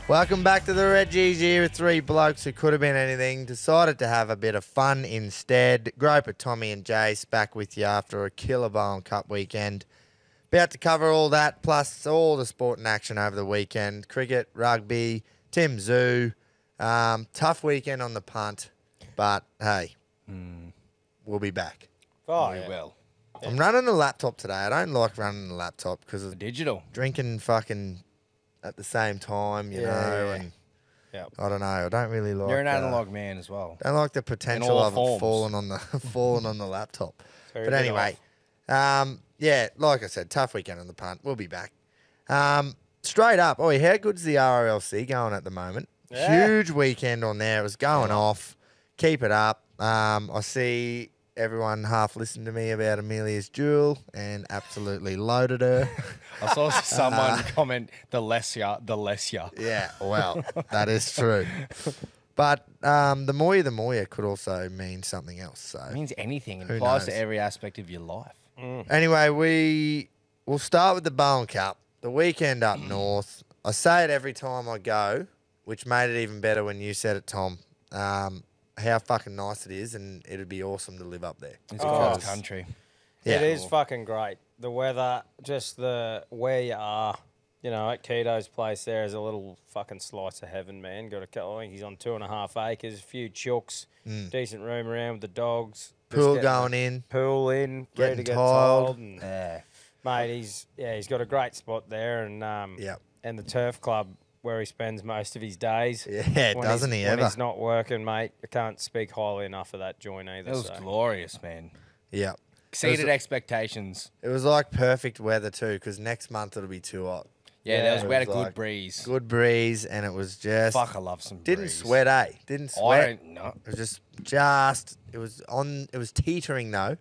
Welcome back to the Reggie's here with three blokes who could have been anything. Decided to have a bit of fun instead. Groper, Tommy and Jace back with you after a killer Bowen Cup weekend. About to cover all that, plus all the sport and action over the weekend. Cricket, rugby, Tim Zoo. Tough weekend on the punt, but hey, we'll be back. Oh, We yeah. will. I'm running the laptop today. I don't like running the laptop because of Digital. drinking fucking at the same time, you know, Yeah. and Yep. I don't know. I don't really like. You're an analog man as well. Don't like the potential all of it forms. falling on the laptop. Very But bit anyway, yeah, like I said, tough weekend on the punt. We'll be back. Straight up, how good's the RLC going at the moment? Yeah. Huge weekend on there. It was going off. Keep it up. I see everyone half listened to me about Amelia's Jewel and absolutely loaded her. I saw someone comment the less ya. Yeah, well, that is true. But the Moya could also mean something else. So It means anything. It Who applies knows? to every aspect of your life. anyway, we'll start with the Bowen Cup. The weekend up north. I say it every time I go, which made it even better when you said it, Tom. How fucking nice it is, and it'd be awesome to live up there. It's Oh. cross country. Yeah. It is fucking great. The weather, just where you are. You know, at Keto's place there is a little fucking slice of heaven, man. I think he's on 2.5 acres, a few chooks, decent room around with the dogs. Just Pool getting going the in. Pool in, ready Getting to get tiled. tiled. And, Yeah. mate, he's got a great spot there, and Yep. and the turf club where he spends most of his days. Yeah, when doesn't he when ever? he's not working, mate. I can't speak highly enough of that joint either. It was so. glorious, man. Yeah. Exceeded expectations. It was like perfect weather too, because next month it'll be too hot. Yeah, Yeah, we had a it was good like breeze. Good breeze, and it was just Fuck, I love some didn't breeze. sweat, eh? Didn't I sweat. don't know. It was just it was teetering though,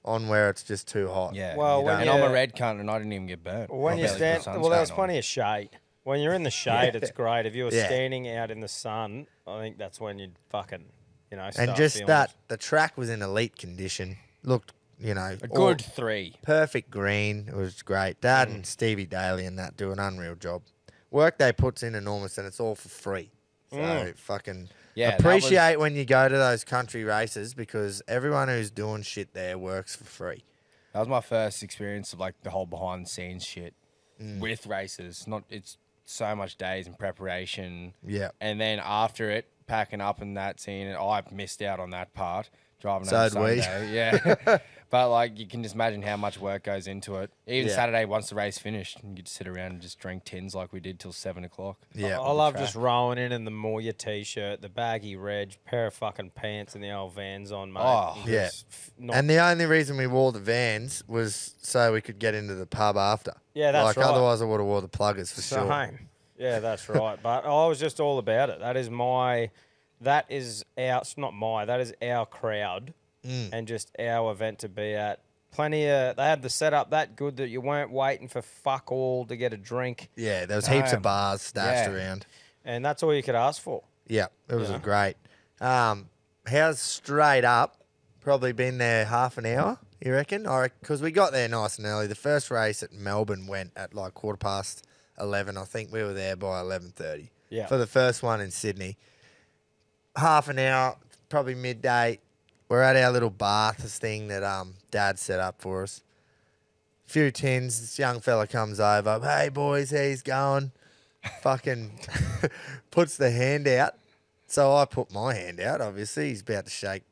on where it's just too hot. Yeah. Well, You when don't- And you- I'm a red cunt and I didn't even get burnt. When I you barely stand, put well, there was sunscreen on. plenty of shade. When you're in the shade, it's great. If you were Yeah. standing out in the sun, I think that's when you'd fucking, and start just feeling that it. the track was in elite condition. Looked, A good 3. perfect green. It was great. Dad and Stevie Daly and that do an unreal job. Work they puts in enormous, and it's all for free. So fucking Yeah, that appreciate when you go to those country races, because everyone who's doing shit there works for free. That was my first experience of like the whole behind the scenes shit with races. It's so much days in preparation. Yeah. And then after it, packing up and that scene, and I missed out on that part. Driving So on did we. Sunday. Yeah. But like you can just imagine how much work goes into it. Even Yeah. Saturday, once the race finished, you could sit around and just drink tins like we did till 7 o'clock. Yeah. I love just rolling in the Moya t-shirt, the baggy reg, pair of fucking pants, and the old Vans on, mate. Oh, And yeah. just not- And the only reason we wore the Vans was so we could get into the pub after. Yeah, that's like, right. Otherwise, I would have wore the pluggers for sure. Same. Yeah, that's right. But I was just all about it. That is our crowd and just our event to be at. They had the setup that good that you weren't waiting for fuck all to get a drink, Yeah, there was heaps of Damn. bars stashed Yeah. around. and that's all you could ask for. Yeah, it was Yeah. great. How's straight up? Probably been there half an hour, you reckon? Because we got there nice and early. The first race at Melbourne went at like 11:15. I think we were there by 11:30. Yeah. For the first one in Sydney. Half an hour, probably midday. We're at our little baths thing that Dad set up for us. Few tins. This young fella comes over. Hey boys, how's going? Fucking puts the hand out. So I put my hand out. Obviously, he's about to shake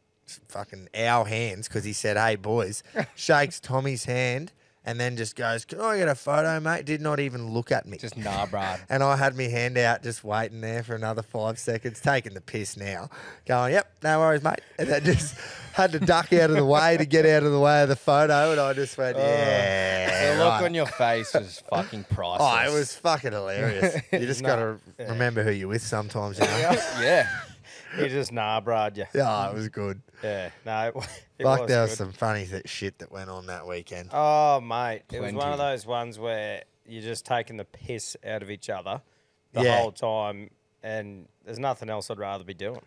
fucking our hands because he said, "Hey boys," shakes Tommy's hand, and then just goes, "Can I get a photo, mate?" Did not even look at me. Just nah, bruh. And I had my hand out just waiting there for another 5 seconds, taking the piss now, going, "Yep, no worries, mate." And then just had to duck out of the way to get out of the way of the photo, and I just went, "Yeah." The look right." on your face was fucking priceless. Oh, it was fucking hilarious. You just got to remember who you're with sometimes, you know? Yeah. You just brad you. Yeah, it was good. Yeah, no, it Fuck, was there was good. some funny shit that went on that weekend. Oh, mate. It was Plenty. one of those ones where you're just taking the piss out of each other the Yeah. whole time, and there's nothing else I'd rather be doing.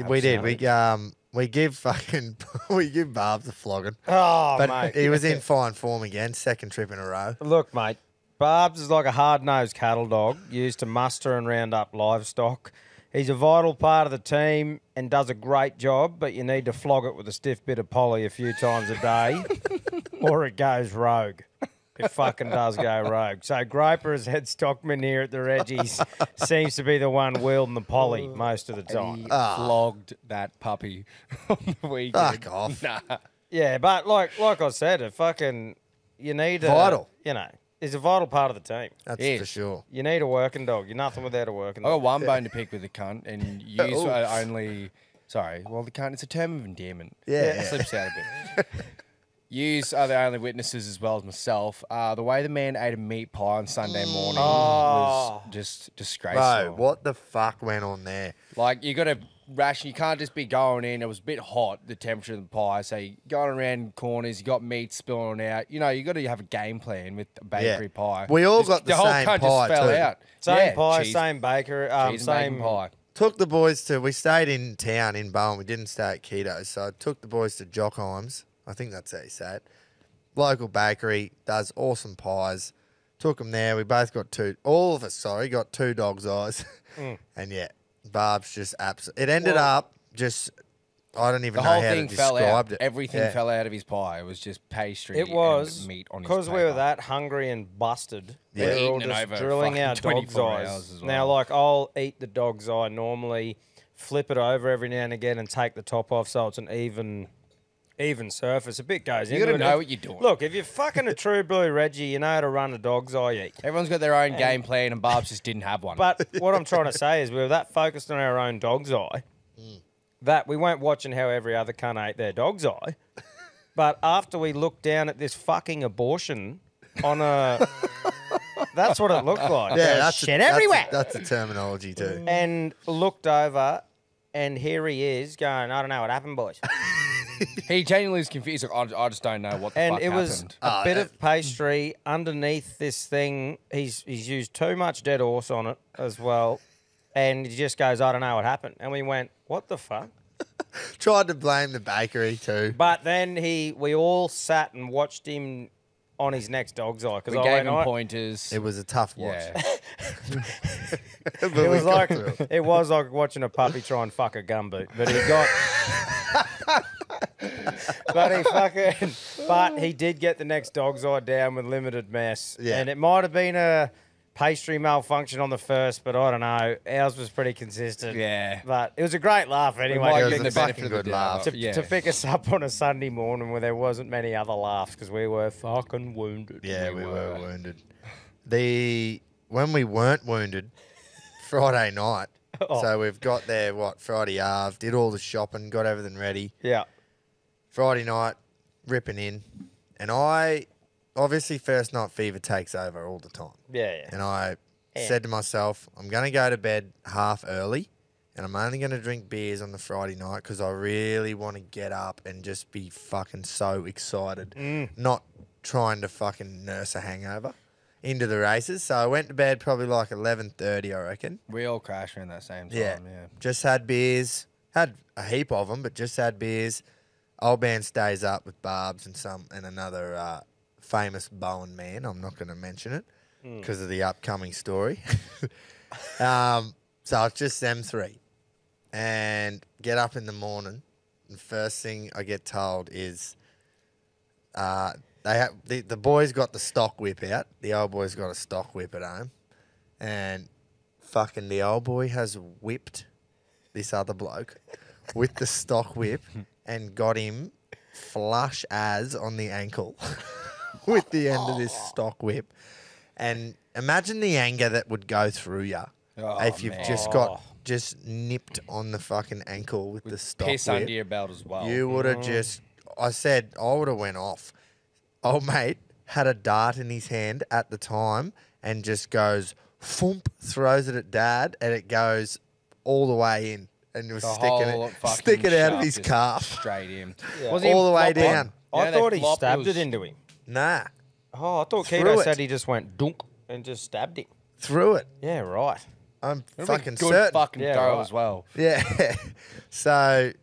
We did. We give fucking we give Barbs a flogging, Oh, but mate. he was in fine form again, second trip in a row. Look, mate, Barbs is like a hard-nosed cattle dog used to muster and round up livestock. He's a vital part of the team and does a great job, but you need to flog it with a stiff bit of poly a few times a day or it goes rogue. It fucking does go rogue. So Groper as head stockman here at the Reggies seems to be the one wielding the poly most of the time. He flogged that puppy on the weekend. Fuck off. Nah. Yeah, but like I said, you need Vital. He's a vital part of the team. That's Yes. for sure. You need a working dog. You're nothing without a working I got dog. one bone to pick with the cunt, and you Ooh. only. Sorry, well, the cunt, it's a term of endearment. Yeah. It slips out a bit. Yous are the only witnesses, as well as myself. The way the man ate a meat pie on Sunday morning was just disgraceful. Bro, what the fuck went on there? Like, you got to ration. You can't just be going in. It was a bit hot, the temperature of the pie. So you going around corners, you got meat spilling out. You know, you got to have a game plan with a bakery pie. We all Just- got the whole same cunt pie just fell too. out. Same Yeah, pie, cheese- same baker, cheese and bacon same pie. Took the boys to, we stayed in town in Bowen. We didn't stay at Keto's. So I took the boys to Jockheim's. I think that's how you say it. Local bakery, does awesome pies. Took them there. We both got all of us, got 2 dog's eyes. And yeah, Barb's just absolutely. It ended up just, I don't even The know whole how thing to fell describe out. it. Everything Yeah. fell out of his pie. It was just pastry It was and meat on his because we were paper. that hungry and busted. Yeah. We were all Eating it just over drilling fucking our dog's 24 eyes. hours as Now, well. like I'll eat the dog's eye normally, flip it over every now and again, and take the top off so it's an even surface. A bit goes You into got to it. know If- what you're doing. Look, if you're fucking a true blue Reggie, you know how to run a dog's eye eat. Everyone's got their own game plan, and Barb's just didn't have one. But what I'm trying to say is we were that focused on our own dog's eye that we weren't watching how every other cunt ate their dog's eye. But after we looked down at this fucking abortion on a... That's what it looked like. Yeah, There was that's shit everywhere. That's a terminology too. And looked over, and here he is going, I don't know what happened, boys. he genuinely was confused. Like, I just don't know what the And fuck it was happened. a bit of pastry underneath this thing. He's used too much dead horse on it as well. And he just goes, I don't know what happened. And we went, what the fuck? Tried to blame the bakery too. But then we all sat and watched him on his next dog's eye. Because We I gave went, him "I-" pointers. It was a tough watch. Yeah. But It we was got like through it. it was like watching a puppy try and fuck a gumboot. But he got but he did get the next dog's eye down with limited mess. Yeah. And it might have been a pastry malfunction on the first, but I don't know. Ours was pretty consistent. Yeah. But it was a great laugh might anyway. It give was him a the benefit fucking of the good doubt. laugh. To, Yeah. to pick us up on a Sunday morning where there wasn't many other laughs because we were fucking wounded. Yeah, we were wounded. When we weren't wounded, Friday night. Oh. So we've got there, Friday Ave, did all the shopping, got everything ready. Yeah. Friday night, ripping in. And obviously first night fever takes over all the time. Yeah, yeah. And I Yeah. said to myself, I'm going to go to bed half early and I'm only going to drink beers on the Friday night because I really want to get up and just be fucking so excited. Not trying to fucking nurse a hangover into the races. So I went to bed probably like 11:30, I reckon. We all crashed around that same time. Yeah. Yeah. Just had beers. Had a heap of them, but just had beers. Old man stays up with Barbs and another famous Bowen man. I'm not going to mention it because of the upcoming story. So it's just them three. And get up in the morning. And first thing I get told is the boys got the stock whip out. The old boy's got a stock whip at home. And fucking the old boy has whipped this other bloke with the stock whip and got him flush as on the ankle with the end of this stock whip. And imagine the anger that would go through you if you've man. just nipped on the fucking ankle with the stock Piss whip. under your belt as well. You would have I would have went off. Old mate had a dart in his hand at the time and just goes, thump, throws it at dad, and it goes all the way in. And it was The whole stick fucking it out of shaft his just calf. Straight in. Yeah. Was he All the way flop on? down. I Yeah, they thought he flop, stabbed was- it into him. Nah, Oh, I thought Threw Keto it. said he just went dunk and just stabbed him. threw it. Yeah, right. I'm It'd be fucking good certain. fucking Yeah, throw right. as well. Yeah. So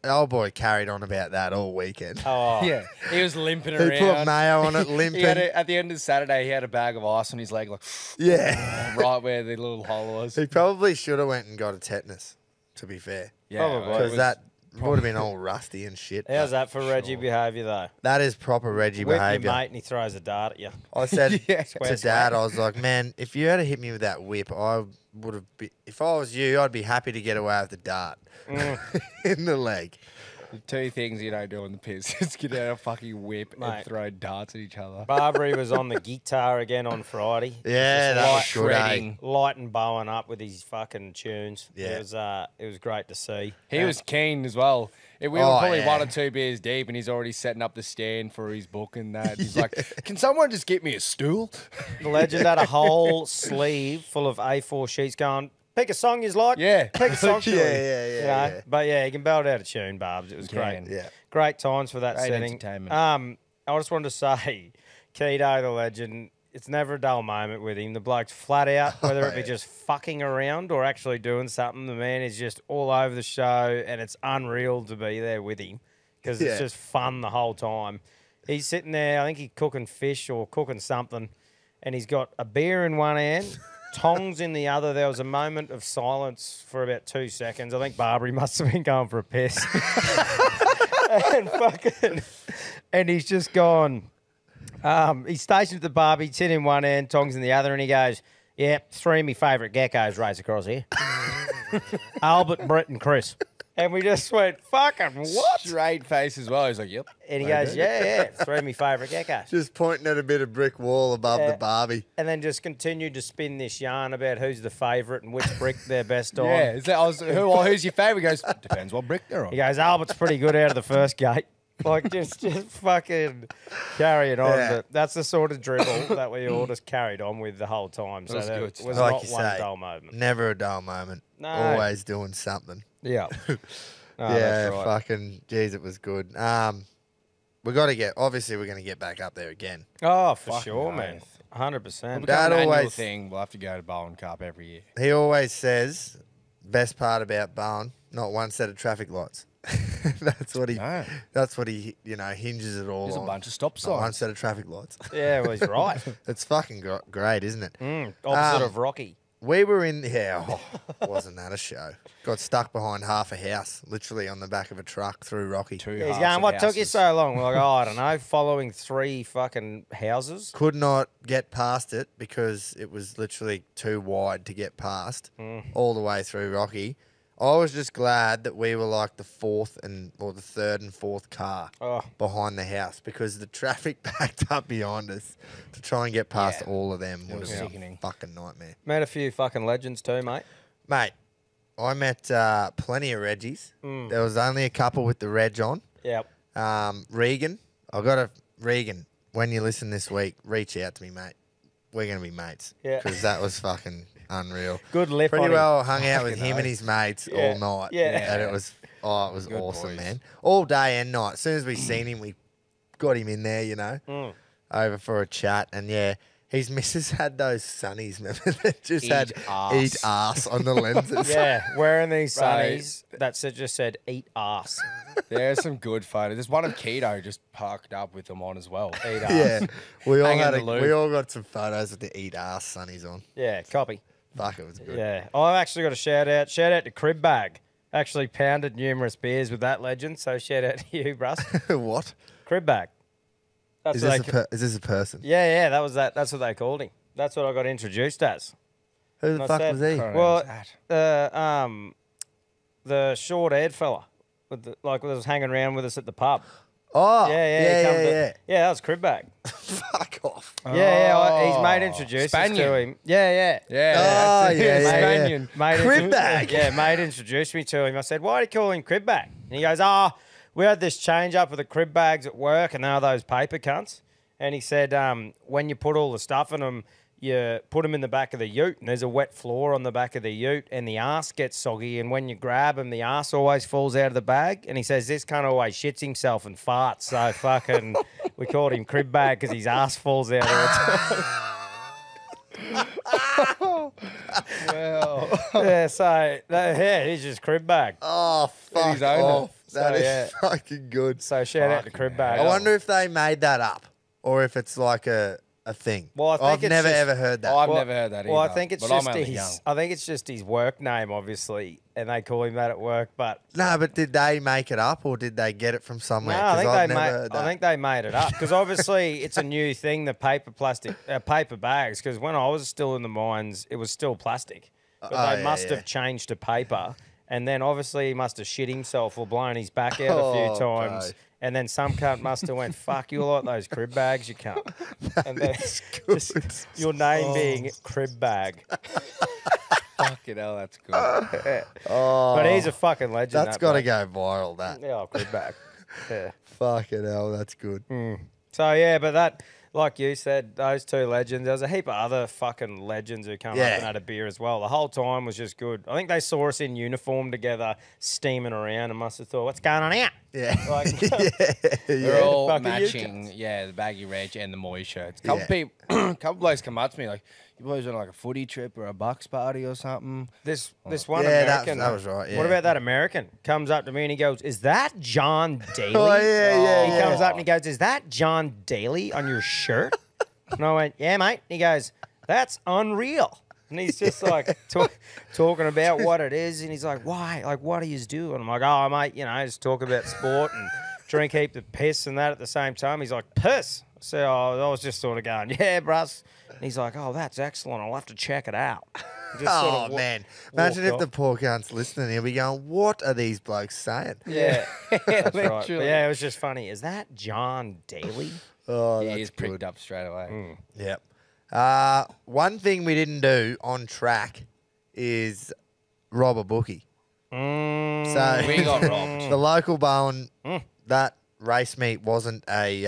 The old boy carried on about that all weekend. Oh, Yeah, he was limping He around. put mayo on it, He limping. had at the end of Saturday, he had a bag of ice on his leg, like Yeah. right where the little hole was. He probably should have went and got a tetanus, to be fair. Yeah, Probably. it Because was- that would have been all rusty and shit. how's but that for Reggie behaviour though? That is proper Reggie Whip your behaviour. mate and he throws a dart at you. I said Yeah. to Dad, I was like, man, if you had hit me with that whip, I would have been, if I was you, I'd be happy to get away with the dart in the leg. The two things you don't do on the piss is get out a fucking whip and Mate. throw darts at each other. Barbary was on the guitar again on Friday. Yeah, that was good, eh? shredding. Light and bowing up with his fucking tunes. Yeah. It was great to see. He was keen as well. We were Oh, probably yeah. 1 or 2 beers deep, and he's already setting up the stand for his book and that. He's like, "Can someone just get me a stool?" The legend had a whole sleeve full of A4 sheets going, pick a song you like. Yeah. Pick a song. Yeah, yeah, You know? yeah. But yeah, he can belt out a tune, Barbs. It was great. Can. Yeah. Great times for that Great setting. entertainment. I just wanted to say, Keto, the legend, it's never a dull moment with him. The bloke's flat out, whether it be yeah. just fucking around or actually doing something. The man is just all over the show, and it's unreal to be there with him because Yeah. it's just fun the whole time. He's sitting there, I think he's cooking fish or cooking something, and he's got a beer in one hand, tongs in the other. There was a moment of silence for about 2 seconds. I think Barbary must have been going for a piss. and he's just gone. He's stationed at the barbie, tin in one hand, tongs in the other, and he goes, "Yeah, 3 of my favourite geckos race across here, Albert, Brett, and Chris." And we just went, "Fucking what?" Straight face as well. He's like, "Yep." And he goes, "Yeah, 3 of my favourite geckos." Just pointing at a bit of brick wall above Yeah. the Barbie. And then just continued to spin this yarn about who's the favourite and which brick they're best on. Yeah. It's like, who's your favourite? He goes, "Depends what brick they're on." He goes, "Albert's pretty good out of the first gate." Like, just fucking carry it on. Yeah. But that's the sort of dribble that we all just carried on with the whole time. So was there good was Like not you one say, dull moment. never a dull moment. No. Always doing something. Yeah. Oh, yeah, that's right. fucking, geez, it was good. We got to get, obviously, we're going to get back up there again. Oh, for Fucking sure, oath. man. 100%. Dad An annual always- thing. We'll have to go to Bowen Cup every year. He always says, best part about Bowen, not one set of traffic lights. That's what he. No. That's what he. Hinges it all There's a on. bunch of stop Not one signs. set of traffic lights. Yeah, well, he's right. It's fucking great, isn't it? Opposite of Rocky. We were in. Yeah, wasn't that a show? Got stuck behind half a house, literally on the back of a truck through Rocky. Two He's halves going, of "What took you houses. so long?" We're like, "Oh, I don't know, following 3 fucking houses." Could not get past it because it was literally too wide to get past all the way through Rocky. I was just glad that we were like the third and fourth car Oh. behind the house because the traffic backed up behind us to try and get past Yeah. all of them. It was a sickening. fucking nightmare. Met a few fucking legends too, mate. Mate, I met plenty of Reggies. There was only a couple with the Reg on. Yep. Regan, Regan, when you listen this week, reach out to me, mate. We're going to be mates. Yeah. Because that was fucking unreal. Good lip Pretty on him. well hung out with Fucking him and oath. his mates Yeah. all night. Yeah. And it was Good awesome, boys. man. All day and night. As soon as we seen him, we got him in there, over for a chat. And yeah, his missus had those sunnies, remember? That just had ass. eat ass on the lenses. Yeah, wearing these Right. sunnies that just said "eat ass." There's some good photos. There's one of Keto just parked up with them on as well. Eat ass. Yeah. We all Hang in had the loop. we all got some photos with the eat ass sunnies on. Yeah, copy. Fuck, it was good. Yeah, I've actually got a shout out. Shout out to Crib Bag. Actually pounded numerous beers with that legend. So shout out to you, Bruss. What? Crib Bag. That's Is what this, is this a person? yeah, that was that. That's what they called him. That's what I got introduced as. Who And the I fuck said- was he? Sorry. Well, That? the short-haired fella, with was hanging around with us at the pub. Oh, Yeah, he come to- yeah. yeah, that was Crib Bag. Fuck off. His mate introduced us to Spaniard. him. Yeah. Yeah. Oh, that's it. yeah, yeah, Spaniard. Mate Crib intro- Bag? Yeah, mate introduced me to him. I said, "Why do you call him Crib Bag?" And he goes, we had this change up with the crib bags at work, and they are those paper cunts." And he said, when you put all the stuff in them, you put them in the back of the ute, and there's a wet floor on the back of the ute, and the arse gets soggy, and when you grab them, the arse always falls out of the bag. And he says, this cunt always shits himself and farts, so fucking, we called him Crib Bag because his arse falls out all the time. Well, Yeah, so, he's just Crib Bag. Oh, fuck He's owned it. off. That is yeah. fucking good. So shout out to Fucking Crib hell. Bag. I wonder if they made that up or if it's like a thing. Well, I think I've it's never just- ever heard that. I've never heard that either. Well, I think it's but I'm just only his. young. I think it's just his work name, obviously, and they call him that at work. But No, but did they make it up or did they get it from no, somewhere? I 'Cause think I've they never made. heard that. I think they made it up because obviously it's a new thing. The paper bags. Because when I was still in the mines, it was still plastic, but Oh, they yeah, must yeah. have changed to paper. And then obviously he must have shit himself or blown his back out a Oh, few times. bro. And then some cunt must have went, fuck, you like those crib bags, you cunt. And then just your name being crib bag. Fucking hell, that's good. Oh, But he's a fucking legend. that's that got to bloke. go viral, that. Yeah, crib bag. Yeah. Fucking hell, that's good. So yeah, but that, like you said, those two legends. There was a heap of other fucking legends who come up Yeah. and had a beer as well. The whole time was just good. I think they saw us in uniform together, steaming around, and must have thought, "What's going on here?" Yeah. Like- They're all Fucking matching, the baggy reg and the Moy shirts. Couple Yeah. people, couple blokes come up to me like, "You boys on like a footy trip or a Bucks party or something?" This one Yeah, American. that was right, yeah. What about that American? Comes up to me and he goes, "Is that John Daly?" Oh, yeah, He yeah. comes up and he goes, "Is that John Daly on your shirt?" And I went, "Yeah, mate." And he goes, "That's unreal." And he's just like talking about what it is, and he's like, "Why? Like, what do you do?" And I'm like, "Oh, mate, just talk about sport and drink heap of piss and that at the same time." He's like, "Piss?" I said, "Oh, I was just sort of going, yeah, bruss." And he's like, "Oh, that's excellent. I'll have to check it out." Just sort Oh, of man. Imagine if walked the off. poor cunt's listening. He'll be going, what are these blokes saying? Yeah, that's right. But Literally. yeah, it was just funny. Is that John Daly? Oh, He that's is good. pricked up straight away. Yep. One thing we didn't do on track is rob a bookie. So We got robbed. the local Bowen, that race meet wasn't a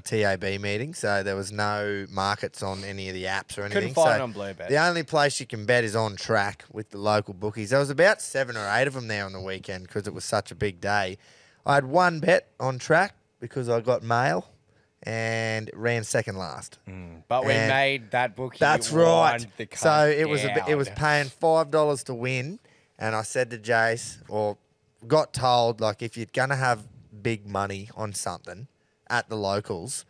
TAB meeting, so there was no markets on any of the apps or anything. Couldn't find so it on Bluebet. The only place you can bet is on track with the local bookies. There was about 7 or 8 of them there on the weekend because it was such a big day. I had one bet on track because I got mail and ran second last. But we And made that bookie. That's wind right. the cunt So it was it was down. paying $5 to win, and I said to Jace, or got told, like, if you're gonna have big money on something at the locals,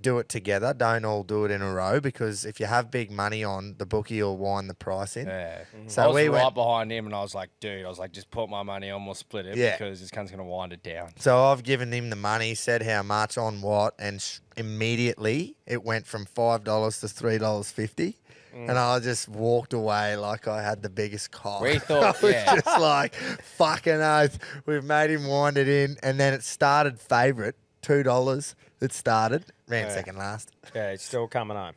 do it together. Don't all do it in a row, because if you have big money on, the bookie will wind the price in. Yeah. So I was we right went. behind him, and I was like, dude, just put my money on, we'll split it, Yeah. because this cunt's going to wind it down. So I've given him the money, said how much on what, and immediately it went from $5 to $3.50. And I just walked away like I had the biggest cock. We thought, I was yeah. just like, fucking oath. We've made him wind it in. And then it started favourite, $2. It started, ran second last. Yeah, he's still coming home.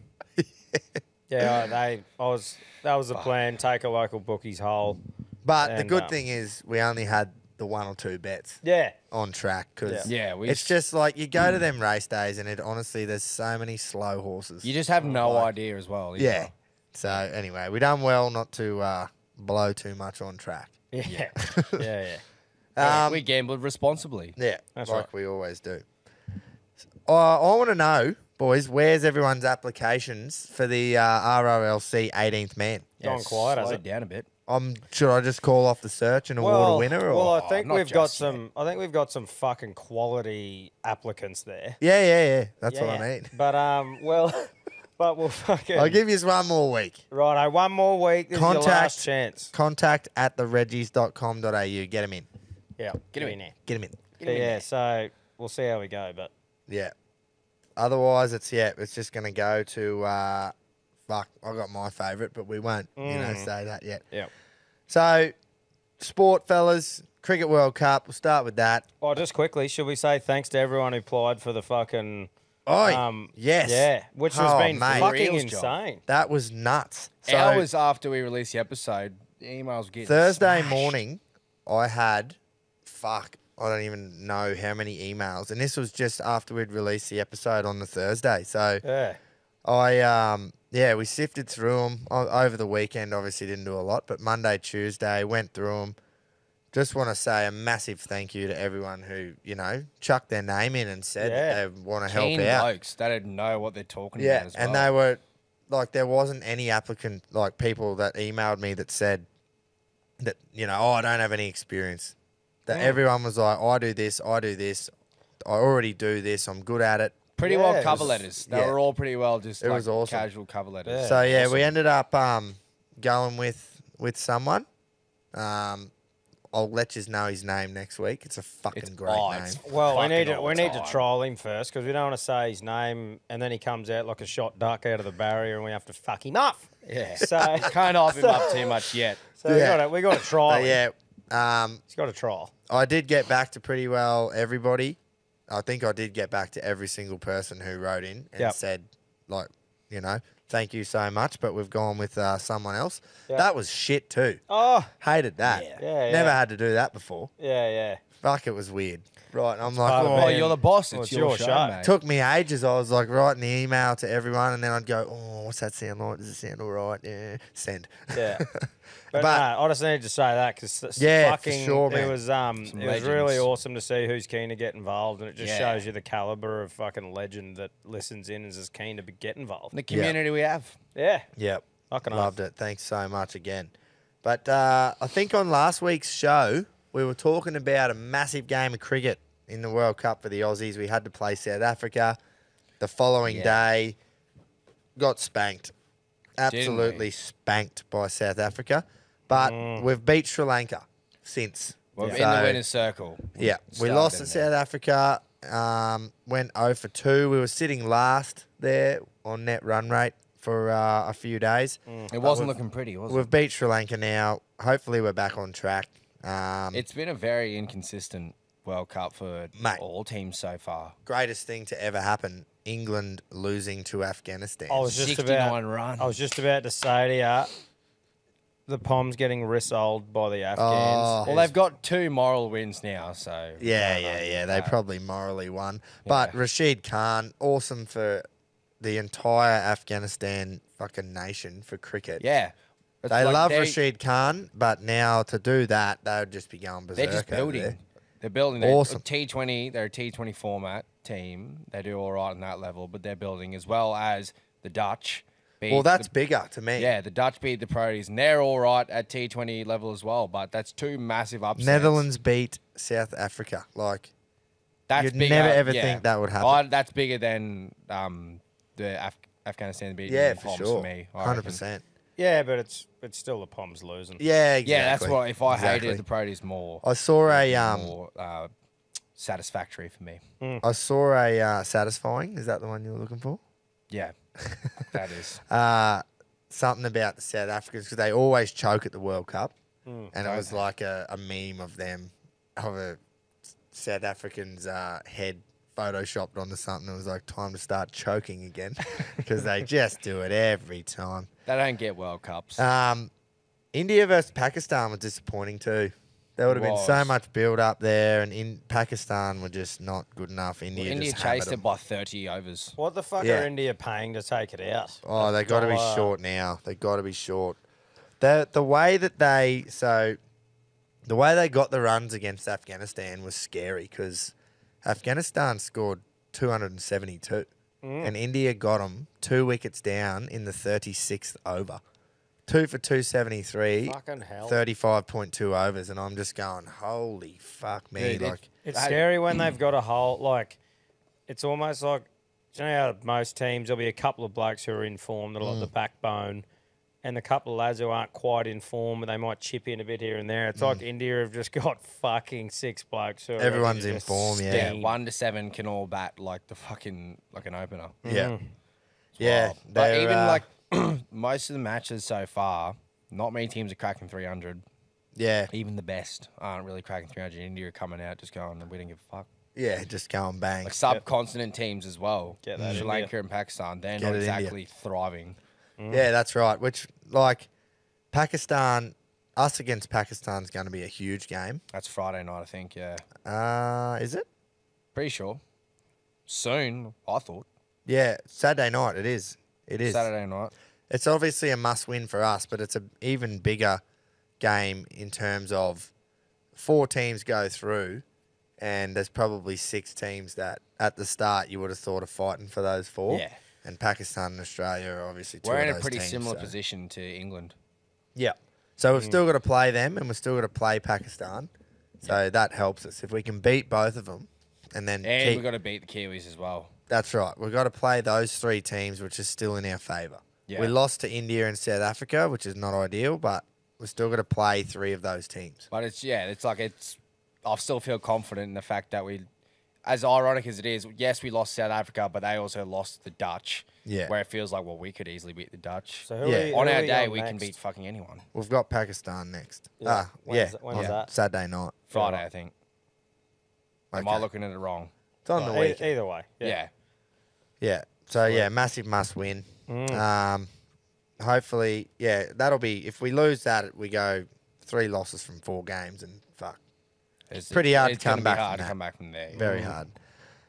That was the plan. Take a local bookie's hole. But the And, good thing is we only had the 1 or 2 bets Yeah, on track, because Yeah, we it's s- just like you go to them race days and it honestly, there's so many slow horses. You just have no idea as well. either. Yeah. So anyway, we done well not to blow too much on track. yeah, yeah. We gambled responsibly. Yeah, That's like right. we always do. I want to know, boys, where's everyone's applications for the ROLC 18th man? Gone quiet, has Slow it? down a bit. Should I just call off the search and award a winner? Or? Well, I think not we've got just yet. some. I think we've got some fucking quality applicants there. yeah. That's what I mean. But but we'll fucking. I'll give you one more week. Righto, one more week. This is your last chance. Contact at thereggies.com.au. Get him in. Yeah, Get him in in. there. Get him in. But yeah, so we'll see how we go. But Yeah. Otherwise, it's just going to go to, fuck, I got my favourite, but we won't, say that yet. yeah. So, sport, fellas, Cricket World Cup, we'll start with that. Oh, just quickly, should we say thanks to everyone who applied for the fucking. Oh, yes. Yeah, which has Oh, been mate. fucking Reals job. insane. That was nuts. So, Hours after we released the episode, the emails were getting Thursday smashed. morning, I had, I don't even know how many emails. And this was just after we'd released the episode on the Thursday. So, Yeah. we sifted through them over the weekend. Obviously, didn't do a lot, but Monday, Tuesday, went through them. Just want to say a massive thank you to everyone who chucked their name in and said Yeah. that they want to help Keen out. blokes. They didn't know what they're talking Yeah, about as well. and they were like, there wasn't any applicant, like people that emailed me that said that I don't have any experience. That everyone was like, I do this, I already do this, I'm good at it. Pretty Yeah, well it cover was- letters. They yeah. were all pretty well just It like was awesome. casual cover letters. Yeah. So yeah, Awesome. we ended up going with someone. I'll let you know his name next week. It's a fucking great name. it's Well, we fucking need to all we the need to time. troll him first because we don't want to say his name and then he comes out like a shot duck out of the barrier and we have to fuck him up. Yeah. So Can't hype him up too much yet. so Yeah. we got to try. But yeah, He's got to trial. I did get back to pretty well everybody. I think I did get back to every single person who wrote in and Yep. said, like, thank you so much, but we've gone with someone else. Yep. That was shit too. Oh, Hated that. Yeah, Never yeah. had to do that before. yeah. Fuck, it was weird. Right, and I'm like, part of Oh, being- you're the boss. Well, It's it's your your show, show. mate. took me ages. I was like writing the email to everyone, and then I'd go, "Oh, what's that sound like? Does it sound all right? Yeah, send." Yeah. But, But- no, I just needed to say that because Yeah, for fucking sure, man. it was Some really legends. awesome to see who's keen to get involved, and it just Yeah. shows you the caliber of fucking legend that listens in and is as keen to get involved. The community we have. Yeah, Yep, fucking loved it. Thanks so much again. But I think on last week's show we were talking about a massive game of cricket in the World Cup for the Aussies. We had to play South Africa. The following Yeah. day, got spanked. Absolutely we? spanked by South Africa. But we've beat Sri Lanka since. We're So- in the winner's circle. Yeah, we Started lost in to there. South Africa. Went 0 for 2. We were sitting last there on net run rate for a few days. It wasn't looking pretty, was it? We've beat Sri Lanka now. Hopefully, we're back on track. It's been a very inconsistent World Cup for Mate. all teams so far. Greatest thing to ever happen: England losing to Afghanistan. I was just 69 about runs. I was just about to say to you, the Poms getting rissoled by the Afghans. Oh. Well, they've got 2 moral wins now, so Yeah. They probably morally won. But Rashid Khan, awesome for the entire Afghanistan fucking nation for cricket. yeah. It's They like love Rashid Khan, but now to do that, they would just be going berserk. They're just over building. there. They're building. Awesome. T20. They're a T20 format team. They do all right on that level, but they're building as well as the Dutch. beat Well, that's the- bigger to me. yeah. The Dutch beat the Proteas, and they're all right at T20 level as well. But that's 2 massive upsets. Netherlands beat South Africa. Like, That's you'd bigger, never ever yeah. think that would happen. That's bigger than the Afghanistan beating Yeah, the for Poms sure. for me. I 100%. Yeah, but it's still the Poms losing. Yeah, exactly. Yeah, that's what. If I Exactly. hated the Proteas more, I saw it'd be a more satisfactory for me. satisfying. Is that the one you were looking for? Yeah, that is. Something about the South Africans because they always choke at the World Cup, and it was Okay. like a meme of them of a South African's head photoshopped onto something. It was like time to start choking again because they just do it every time. They don't get World Cups. India versus Pakistan was disappointing too. There would have been so Was. much build up there, and in Pakistan were just not good enough. India, India just chased hammered it by 30 overs. What the fuck Yeah. are India paying to take it out? Oh, they got to be $1. short now. They got to be short. The way that they the way they got the runs against Afghanistan was scary because Afghanistan scored 272, and India got them 2 wickets down in the 36th over. 2 for 273, Fucking hell. 35.2 overs, and I'm just going, holy fuck me! Dude, like, It's scary when they've got a whole like. It's almost like, do you know how most teams there'll be a couple of blokes who are in form that are like the backbone, and a couple of lads who aren't quite in form, and they might chip in a bit here and there. It's like India have just got fucking 6 blokes who are ready Everyone's to in just form, yeah. steam. 1 to 7 can all bat like the fucking like an opener. yeah, yeah. Wild. But they're, even like most of the matches so far, not many teams are cracking 300. yeah, Even the best aren't really cracking 300. India are coming out just going, we don't give a fuck. yeah, just going bang. Like subcontinent teams as well. Get that Sri India. Lanka and Pakistan, they're Get not it, India. exactly thriving. Yeah, that's right. Which, like, Pakistan, us against Pakistan's going to be a huge game. That's Friday night, I think. Yeah, Is it? pretty sure. Soon, I thought. Yeah, Saturday night. It is. It is. Saturday night. It's obviously a must-win for us, but it's an even bigger game in terms of 4 teams go through, and there's probably 6 teams that at the start you would have thought of fighting for those 4. Yeah. And Pakistan and Australia are obviously 2 We're of in a those pretty teams, similar so- position to England. Yeah. So we've still got to play them, and we've still got to play Pakistan. So that helps us. If we can beat both of them and then And keep... we've got to beat the Kiwis as well. That's right. We've got to play those three teams, which is still in our favour. Yeah. We lost to India and South Africa, which is not ideal, but we're still got to play three of those teams. But I still feel confident in the fact that as ironic as it is, yes, we lost South Africa, but they also lost the Dutch. Yeah. Where it feels like, well, we could easily beat the Dutch. So who Yeah. are we, On who are our we day, on we can next? beat fucking anyone. We've got Pakistan next. Yeah. When's on that? Saturday night. Friday, I think. Am I Okay. looking at it wrong? It's on the E- weekend. Either way. Yeah. Yeah. So, yeah, massive must win. Hopefully, yeah, that'll be... If we lose that, we go 3 losses from 4 games and fuck. Pretty hard to it's gonna come be back hard from to that. come back from there. Very hard.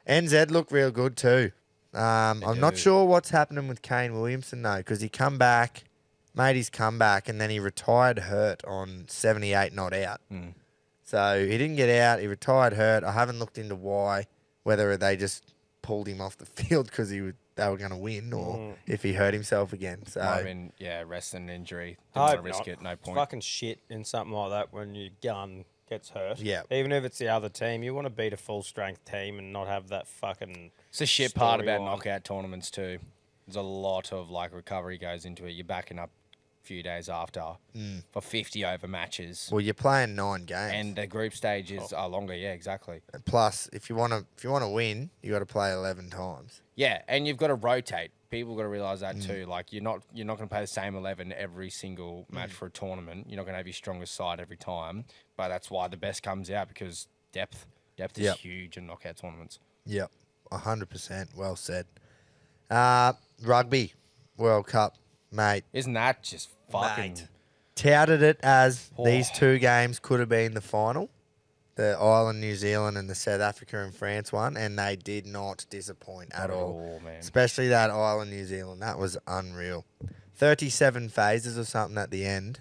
NZ look real good too. I'm not do. sure what's happening with Kane Williamson though, because he come back, made his comeback, and then he retired hurt on 78 not out. So he didn't get out. He retired hurt. I haven't looked into why, whether they just pulled him off the field because they were going to win, or if he hurt himself again. So I mean, yeah, rest and injury. Didn't I want to hope risk not. it. No It's point. fucking shit in something like that when your gun gets hurt. Yeah. Even if it's the other team, you want to beat a full strength team and not have that fucking. It's the shit part about storyline. knockout tournaments too. There's a lot of recovery goes into it. You're backing up a few days after for 50 over matches, well, you're playing 9 games, and the group stages are longer. Yeah, exactly. plus if you want to win, you got to play 11 times. Yeah, and you've got to rotate. People got to realize that too. Like you're not going to play the same 11 every single match for a tournament. You're not going to have your strongest side every time. But that's why the best comes out, because depth is Yep. huge in knockout tournaments. Yep, 100%. Well said. Rugby World Cup, mate. Isn't that just fucking? Mate. Touted it as these 2 games could have been the final, the Ireland, New Zealand, and the South Africa and France one, and they did not disappoint at all. man. Especially that Ireland, New Zealand. That was unreal. 37 phases or something at the end.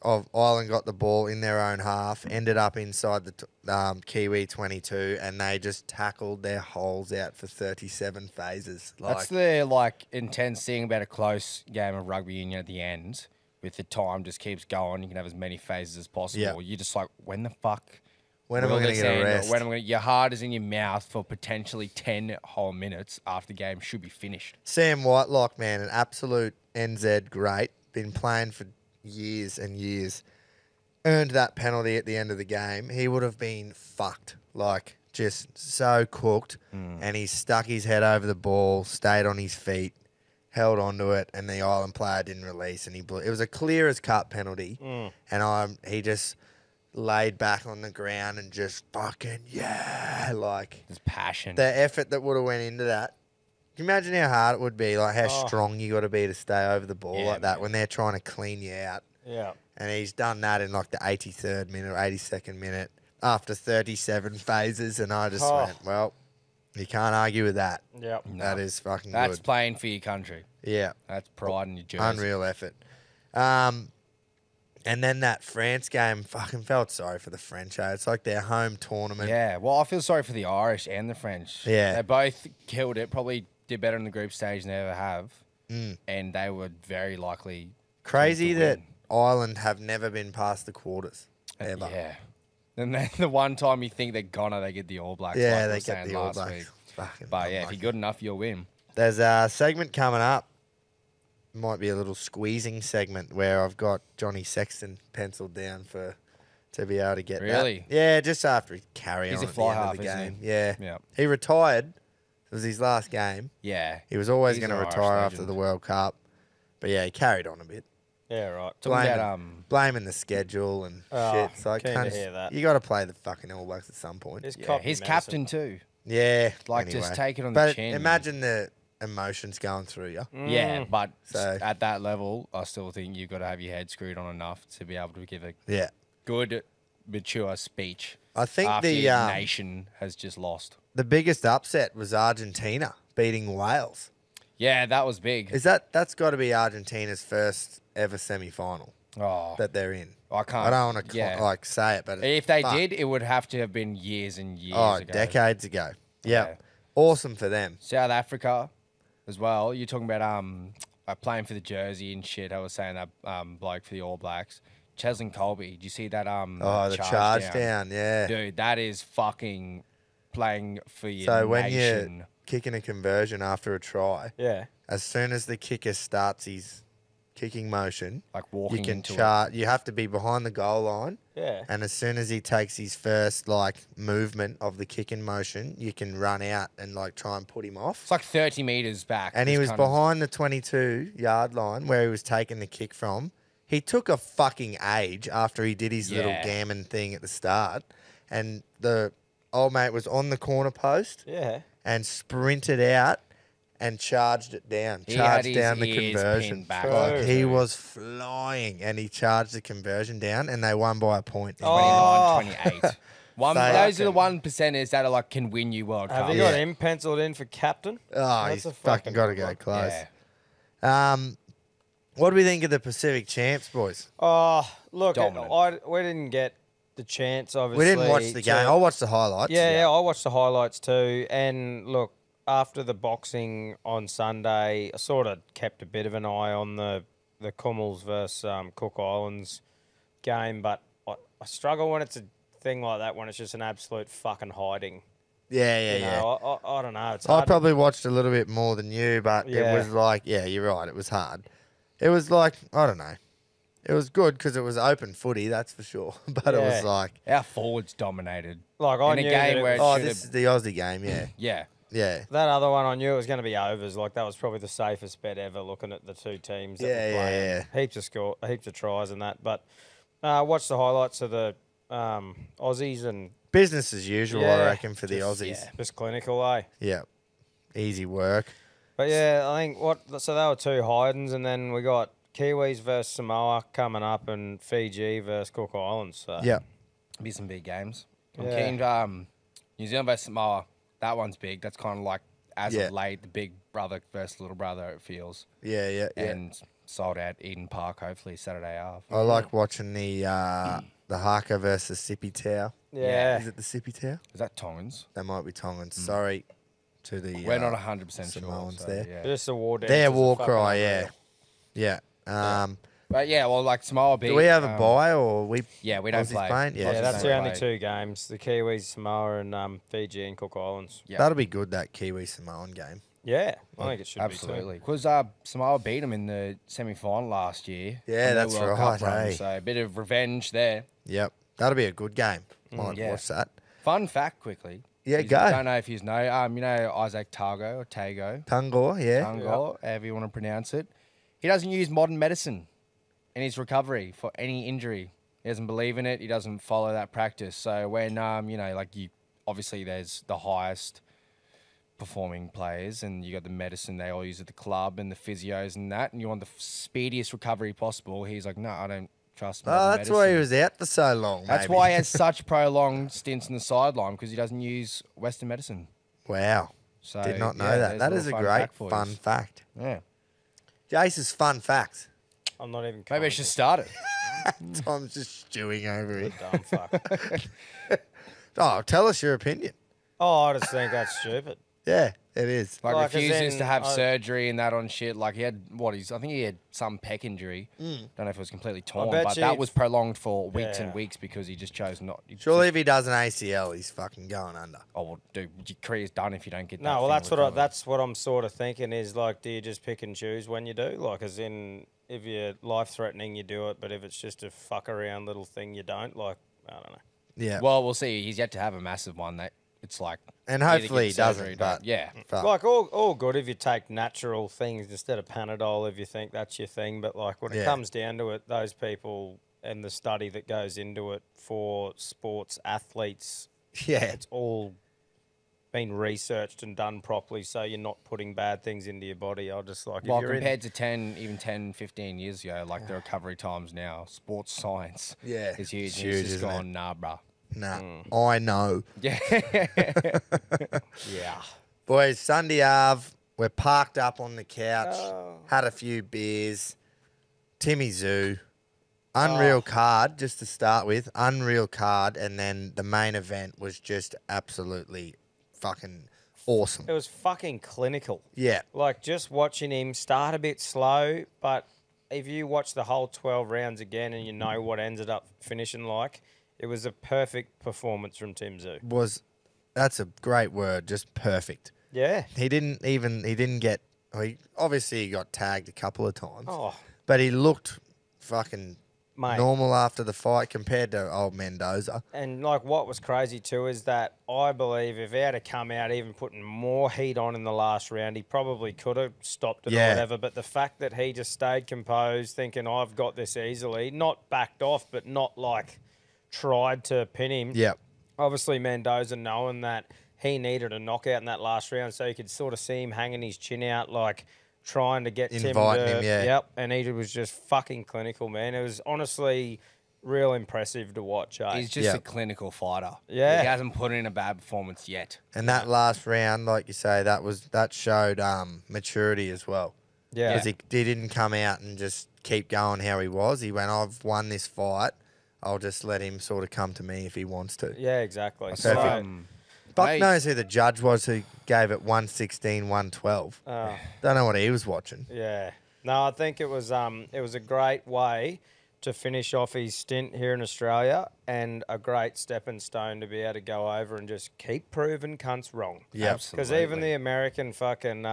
Of Ireland got the ball in their own half, ended up inside the Kiwi 22, and they just tackled their holes out for 37 phases. That's the intense thing about a close game of rugby union at the end. With the time just keeps going, you can have as many phases as possible. Yeah. You're just like, when the fuck? when am I will going to this get a end? Or rest? When am I gonna, your heart is in your mouth for potentially 10 whole minutes after the game should be finished. Sam Whitelock, man, an absolute NZ great. Been playing for years and years. Earned that penalty at the end of the game. He would have been fucked. Like, just so cooked. And he stuck his head over the ball, stayed on his feet, held onto it, and the Ireland player didn't release, and he blew. It was a clear as cut penalty. And he just laid back on the ground and just fucking, yeah, like There's passion. the effort that would have went into that. Can you imagine how hard it would be, like how strong you got to be to stay over the ball Yeah, like that man. when they're trying to clean you out. Yeah. And he's done that in like the 83rd minute or 82nd minute after 37 phases, and I just went, well, you can't argue with that. Yeah. That is fucking That's good. playing for your country. Yeah, That's pride in your jersey. unreal effort. And then that France game, fucking felt sorry for the French. It's like their home tournament. Yeah, well, I feel sorry for the Irish and the French. Yeah. They both killed it, probably did better in the group stage than they ever have. And they were very likely Crazy to that win. Ireland have never been past the quarters, ever. Yeah. And then the one time you think they're gonna, they get the All Blacks. Yeah, like we they were get saying the All last Blacks. week. It's fucking But yeah, if unlucky. you're good enough, you'll win. There's a segment coming up. Might be a little squeezing segment where I've got Johnny Sexton penciled down to be able to get Really? that. Yeah, just after he carry He's on a at fly the end half, of the isn't game. he? Yeah. Yeah. He retired. It was his last game. Yeah. He was always He's going to an Irish retire after legend. the World Cup. But yeah, he carried on a bit. Yeah, right. Talking Blaming, about blaming the schedule and Oh, shit. It's like, keen to cunts, hear that. you got to play the fucking All Blacks at some point. Just yeah, cop he's your captain medicine. too. Yeah. Like, just anyway. take it on the But chin. imagine the emotions going through you. Yeah, but So- at that level, I still think you've got to have your head screwed on enough to be able to give a Yeah. good, mature speech. I think after the your nation has just lost. the biggest upset was Argentina beating Wales. Yeah, that was big. That's got to be Argentina's first ever semi-final Oh, that they're in. I can't. I don't want to yeah. say it, but If they fuck. did, it would have to have been years and years ago. decades ago. Yeah. Yeah. Awesome for them. South Africa, as well. You're talking about playing for the jersey and shit. I was saying that bloke for the All Blacks. Cheslin Colby. Did you see that? Oh, the charge down, yeah. Dude, that is fucking playing for your So when nation. you're kicking a conversion after a try, Yeah. as soon as the kicker starts his kicking motion, Like walking you can into chart. You have to be behind the goal line, Yeah. and as soon as he takes his first like movement of the kicking motion, you can run out and like try and put him off. It's like 30 meters back. And he Just was kind of- behind the 22-yard line where he was taking the kick from. He took a fucking age after he did his little Yeah. gammon thing at the start, and the old mate was on the corner post Yeah. and sprinted out and charged it down. He had Charged his down the ears conversion. pinned back. Like, True. he was flying, and he charged the conversion down, and they won by a point. Oh. 29, 28. Those are the 1%ers that are like can win you World Have Cup. you got Yeah. him penciled in for captain? Oh, That's he's a fucking got to good go one. close. Yeah. What do we think of the Pacific champs, boys? Oh, look, Dominant. we didn't get the chance, obviously. We didn't watch the game. I watched the highlights. Yeah, I watched the highlights too. And look, after the boxing on Sunday, I sort of kept a bit of an eye on the Cummels versus Cook Islands game, but I struggle when it's a thing like that, when it's just an absolute fucking hiding. Yeah. You know, I don't know. It's I hard. probably watched a little bit more than you, but Yeah. it was like, yeah, you're right. It was hard. It was like, I don't know. It was good because it was open footy, that's for sure. But it was Yeah. like, Our forwards dominated. Like, I in a knew game that it where was- it oh, should've- this is the Aussie game, yeah. Yeah. Yeah. that other one, I knew it was going to be overs. Like, that was probably the safest bet ever, looking at the two teams that Yeah, were playing. yeah. Heaps of tries and that. But watch the highlights of the Aussies, and Business as usual, I Yeah. reckon, for the Just- Aussies. yeah. just clinical, eh? Yeah. Easy work. But yeah, I think so they were two hidings, and then we got Kiwis versus Samoa coming up, and Fiji versus Cook Islands. So. Yeah. Be some big games. I'm Yeah. keen to, New Zealand versus Samoa. That one's big. That's kind of like, as Yeah. of late, the big brother versus little brother, it feels. Yeah. And sold out Eden Park, hopefully, Saturday half. I like watching the Haka versus Sippy Tower. Yeah. Is it the Sippy Tower? Is that Tongans? They might be Tongans. Sorry to the We're not 100% Samoans sure. So, there. Yeah. Just a war dance. their is war fucking cry, unreal. yeah. But yeah, well, like Samoa beat. Do we have a bye or we? Yeah, we don't Aussies play. playing? Yeah, Yeah, Aussies that's don't the only play. two games: the Kiwis, Samoa, and Fiji and Cook Islands. Yeah. That'll be good, that Kiwi Samoan game. Yeah, I think it should Absolutely. be. Because Samoa beat them in the semi-final last year. Yeah, on their that's World Cup right, run, eh? So a bit of revenge there. Yep. That'll be a good game. Might yeah. watch that. Fun fact, quickly. Yeah, I go. don't know if you know. You know Isaac Tago or Tago, Tungor, yeah. Tungor, however you want to pronounce it. He doesn't use modern medicine in his recovery for any injury. He doesn't believe in it. He doesn't follow that practice. So when obviously there's the highest performing players, and you got the medicine they all use at the club and the physios and that, and you want the speediest recovery possible. He's like, no, I don't trust. Oh, modern that's why he medicine." was out for so long. That's maybe. why he has such prolonged stints in the sideline, because he doesn't use Western medicine. Wow. So Did not know yeah, that. there's That little is a fun great fact for fun yous. fact. Yeah. Jace's fun facts. I'm not even. Maybe I should commenting. start it. Tom's just stewing over it. Dumb fuck. Oh, tell us your opinion. Oh, I just think that's stupid. Yeah, it is. Like, Like, as refuses in, to have I- surgery and that on shit. Like he had I think he had some pec injury. Don't know if it was completely torn, bet but you that if- was prolonged for weeks Yeah. and weeks because he just chose not. he Surely just- if he does an ACL, he's fucking going under. oh well, dude, your career's done if you don't get. No, that well, thing recovered. that's what I'm sort of thinking is like, do you just pick and choose when you do? Like, as in, if you're life threatening, you do it, but if it's just a fuck around little thing, you don't. Like, I don't know. Yeah. Well, we'll see. He's yet to have a massive one. That it's like. and either hopefully get he surgery or doesn't. don't. But yeah. fuck. Like, all good if you take natural things instead of Panadol, if you think that's your thing. But like, when Yeah. it comes down to it, those people and the study that goes into it for sports athletes, yeah. it's all been researched and done properly, so you're not putting bad things into your body. I just like, Well, if you're compared to 10, 15 years ago, like the recovery times now, sports science Yeah, is huge. it's And huge, he's just isn't it? gone, nah, bruh. Nah, I know. Yeah. yeah, Boys, Sunday Ave, we're parked up on the couch, Oh. had a few beers. Timmy Zoo, unreal card, just to start with. Unreal card, and then the main event was just absolutely fucking awesome. it was fucking clinical. Yeah, Like, just watching him start a bit slow, but if you watch the whole 12 rounds again and you know what ended up finishing like, it was a perfect performance from Tim Zoo. That's a great word, just perfect. Yeah. He didn't get. Obviously, he got tagged a couple of times, Oh, but he looked fucking mate. normal after the fight compared to old Mendoza. And like what was crazy too is that I believe if he had to come out even putting more heat on in the last round, he probably could have stopped it or Yeah. whatever. But the fact that he just stayed composed, thinking I've got this easily, not backed off, but not like tried to pin him. Yep. Obviously Mendoza knowing that he needed a knockout in that last round, so you could sort of see him hanging his chin out, like trying to get Tim Inviting to, him, yeah. Yep, and he was just fucking clinical, man. It was honestly real impressive to watch. Eh? He's just Yeah. a clinical fighter. Yeah. He hasn't put in a bad performance yet. And that last round, like you say, that showed maturity as well. Yeah. Because he didn't come out and just keep going how he was. He went, I've won this fight. I'll just let him sort of come to me if he wants to. Yeah, exactly. Perfect. So, Buck Mate. knows who the judge was who gave it 116, 112. Don't know what he was watching. yeah. No, I think it was a great way to finish off his stint here in Australia and a great stepping stone to be able to go over and just keep proving cunts wrong. Yep. Because even the American fucking,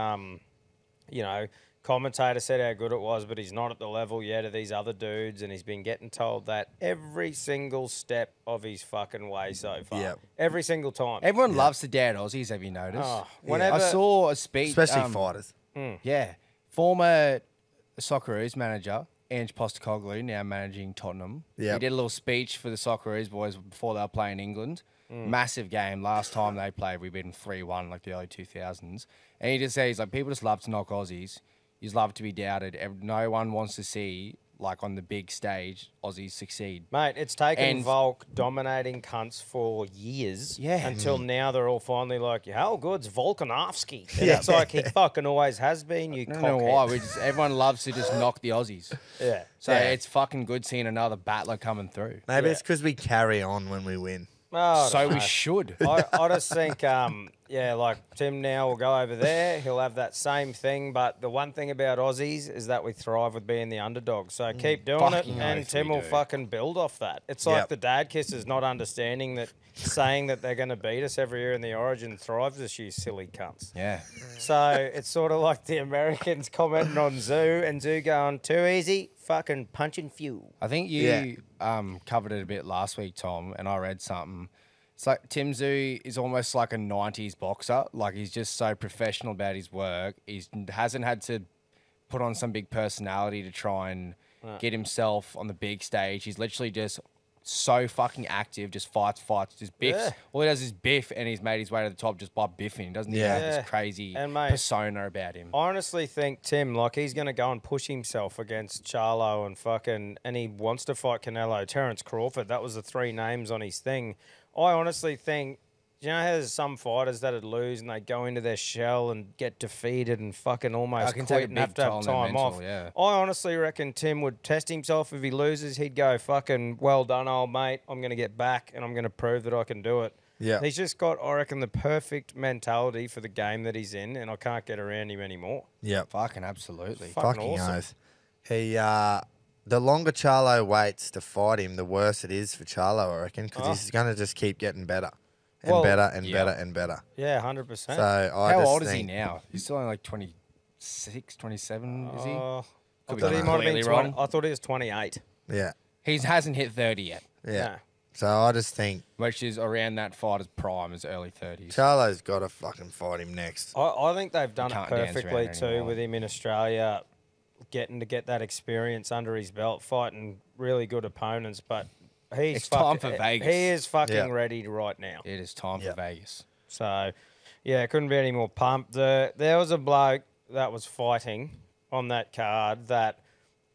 commentator said how good it was, but he's not at the level yet of these other dudes, and he's been getting told that every single step of his fucking way so far. Yep. Every single time. Everyone loves the dad Aussies, have you noticed? Oh, whenever I saw a speech. Especially fighters. Yeah. Former Socceroos manager, Ange Postecoglou, now managing Tottenham. Yep. He did a little speech for the Socceroos boys before they were playing England. Massive game. Last time they played, we beat them 3-1, like the early 2000s. And he just said, he's like, people just love to knock Aussies. You just love to be doubted. No one wants to see, like, on the big stage, Aussies succeed. Mate, it's taken And- Volk dominating cunts for years. Yeah. Until now they're all finally like, how good's Volkanovski? And Yeah. it's like he fucking always has been, you I don't know cockhead. why. Everyone loves to just knock the Aussies. Yeah. So Yeah. it's fucking good seeing another battler coming through. Maybe Yeah. it's because we carry on when we win. Oh, I So don't we know. should. I just think, like Tim now will go over there. He'll have that same thing. But the one thing about Aussies is that we thrive with being the underdog. So keep doing it, Fucking and oath Tim we will do. fucking build off that. It's like Yep. the dad kissers not understanding that, saying that they're going to beat us every year in the Origin thrives us, you silly cunts. Yeah. So it's sort of like the Americans commenting on Zoo and Zoo going, too easy, fucking punching fuel. I think you covered it a bit last week, Tom, and I read something. It's like Tim Zoo is almost like a 90s boxer. Like, he's just so professional about his work. He hasn't had to put on some big personality to try and get himself on the big stage. He's literally just so fucking active, just fights, just biffs. Yeah. All he does is biff, and he's made his way to the top just by biffing. He doesn't even have Yeah. this crazy And, mate, persona about him. I honestly think Tim, like, he's going to go and push himself against Charlo and he wants to fight Canelo, Terence Crawford. That was the three names on his thing. I honestly think, you know how there's some fighters that'd lose and they go into their shell and get defeated and fucking almost can quit take a and have big to have toll on their time mental, off. yeah. I honestly reckon Tim would test himself. If he loses, he'd go, fucking well done, old mate. I'm going to get back and I'm going to prove that I can do it. Yeah. He's just got, I reckon, the perfect mentality for the game that he's in, and I can't get around him anymore. Yep. Fucking absolutely. Fucking Fucking awesome. oath. He, the longer Charlo waits to fight him, the worse it is for Charlo, I reckon, because he's going to just keep getting better and Well, better and yeah. better and better. Yeah, 100%. So I How just old is he think- now? He's still only like 26, 27, is he? I Could be thought he might have been completely 20. wrong. I thought he was 28. Yeah. He hasn't hit 30 yet, Yeah. Nah. So I just think which is around that fighter's prime, his early 30s. Charlo's got to fucking fight him next. I think they've done it can't dance perfectly around too anymore. with him in Australia, getting to get that experience under his belt, fighting really good opponents. But he's It's time for He Vegas. is fucking Yeah. ready right now. It is time Yeah. for Vegas. So, yeah, couldn't be any more pumped. There was a bloke that was fighting on that card that,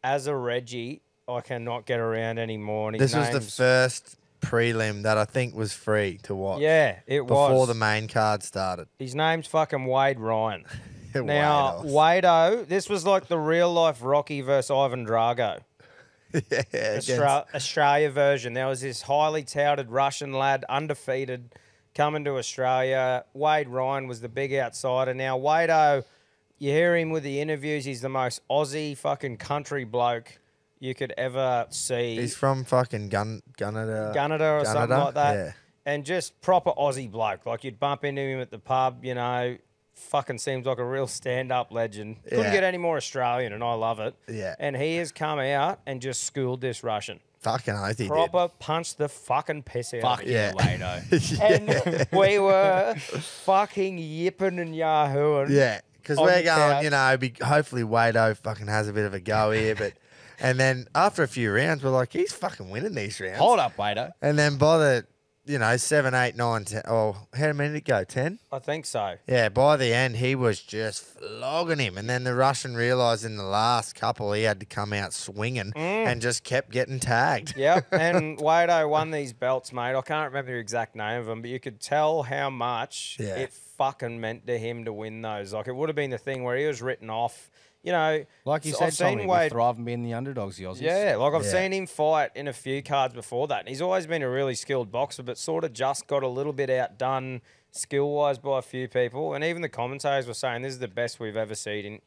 as a Reggie, I cannot get around anymore. And his This was the name's- first prelim that I think was free to watch. Yeah, it Before was. the main card started. His name's fucking Wade Ryan. Wade Now, Oz. Wado, this was like the real life Rocky versus Ivan Drago. Yeah, against- Australia version. There was this highly touted Russian lad, undefeated, coming to Australia. Wade Ryan was the big outsider. Now, Wado, you hear him with the interviews. He's the most Aussie fucking country bloke you could ever see. He's from fucking Gunnedah or something like that. Yeah. And just proper Aussie bloke. Like, you'd bump into him at the pub, you know, fucking seems like a real stand-up legend. Couldn't Yeah. get any more Australian, and I love it. Yeah. And he has come out and just schooled this Russian. Fucking oath he Proper punched the fucking piss out Fuck of him. yeah, Lado. did. And we were fucking yipping and yahooing. Yeah, because On we're the going, couch. you know, hopefully Wado fucking has a bit of a go here, but and then after a few rounds, we're like, he's fucking winning these rounds. Hold up, Lado. And then by the, 7, 8, 9, 10, oh, how many did it go? 10? I think so. Yeah, by the end, he was just flogging him. And then the Russian realised in the last couple he had to come out swinging and just kept getting tagged. Yep, and Wado won these belts, mate. I can't remember the exact name of them, but you could tell how much Yeah. it fucking meant to him to win those. Like, it would have been the thing where he was written off. You know, Like you so said, I've seen Tommy, Wade. we thrive and being the underdogs, the Aussies. Yeah, like I've Yeah. seen him fight in a few cards before that. And he's always been a really skilled boxer, but sort of just got a little bit outdone skill-wise by a few people. And even the commentators were saying this is the best we've ever seen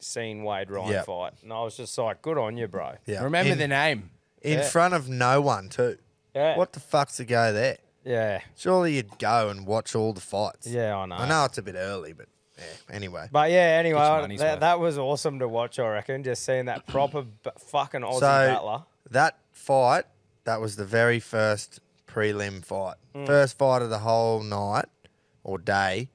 Wade Ryan Yeah. fight. And I was just like, good on you, bro. Yeah. Remember in, the name. in Yeah. front of no one, too. Yeah. What the fuck's the go there? Yeah. Surely you'd go and watch all the fights. Yeah, I know. I know it's a bit early, but anyway. But yeah, Get your anyway, money's worth. that was awesome to watch, I reckon. Just seeing that proper fucking Aussie So battler. that fight, that was the very first prelim fight. Mm. First fight of the whole night or day.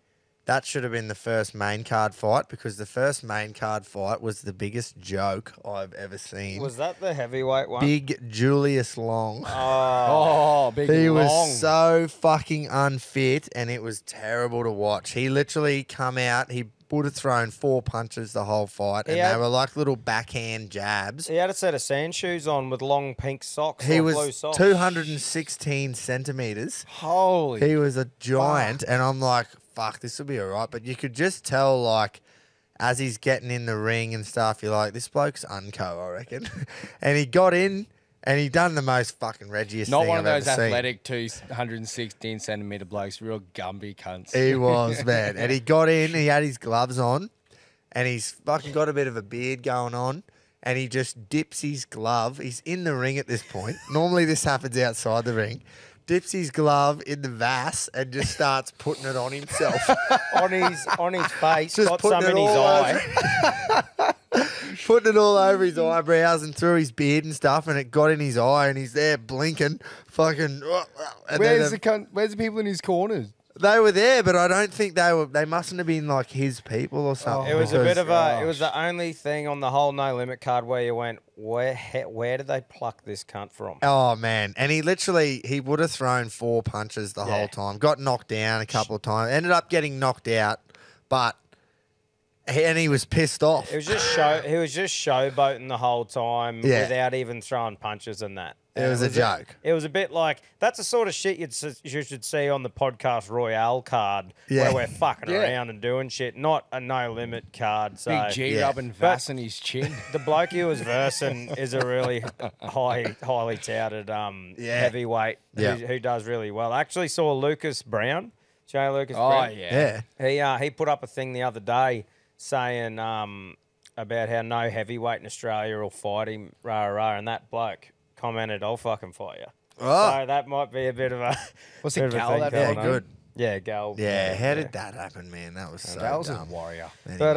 That should have been the first main card fight because the first main card fight was the biggest joke I've ever seen. Was that the heavyweight one? Big Julius Long. Oh, big He long. was so fucking unfit and it was terrible to watch. He literally come out, he would have thrown 4 punches the whole fight and had- they were like little backhand jabs. He had a set of sand shoes on with long pink socks He or was blue socks. 216 centimeters. Holy. He was a giant, and I'm like, fuck, this will be all right. But you could just tell, like, as he's getting in the ring and stuff, you're like, this bloke's unco, I reckon. And he got in, and he done the most fucking Reggiest Not thing one of I've those ever seen. athletic 216 centimeter blokes, real Gumby cunts. He was, man. And he got in, he had his gloves on, and he's fucking got a bit of a beard going on. And he just dips his glove. He's in the ring at this point. Normally this happens outside the ring. Dips his glove in the Vass and just starts putting it on himself. on his face, Just got putting some it in his all eye. Putting it all over his eyebrows and through his beard and stuff, and it got in his eye, and he's there blinking, fucking. And Where's then where's the people in his corners? they were there, but I don't think they were. They mustn't have been like his people or something. It was a bit because- of a. It was the only thing on the whole no limit card where you went, where did they pluck this cunt from? Oh man! And he would have thrown 4 punches the whole time. Got knocked down a couple of times. Ended up getting knocked out, but he was pissed off. It was just He was just showboating the whole time Yeah. without even throwing punches and that. It And was a joke. It was a bit like that's the sort of shit you should see on the podcast Royale card Yeah. where we're fucking Yeah. around and doing shit, not a no limit card. So Big G yeah. rubbing Vass in his chin. the bloke he was versing is a really highly touted heavyweight Yeah. who does really well. I actually saw Lucas Brown, Jay Lucas Oh Brown. yeah. He put up a thing the other day saying about how no heavyweight in Australia will fight him, and that bloke commented, "I'll fucking fight you." Oh. So that might be a bit of a What's bit it, of a Gal? thing That going Yeah, on. good. Yeah, Gal. Yeah, how did that happen, man? That was so Gal's a dumb. warrior. But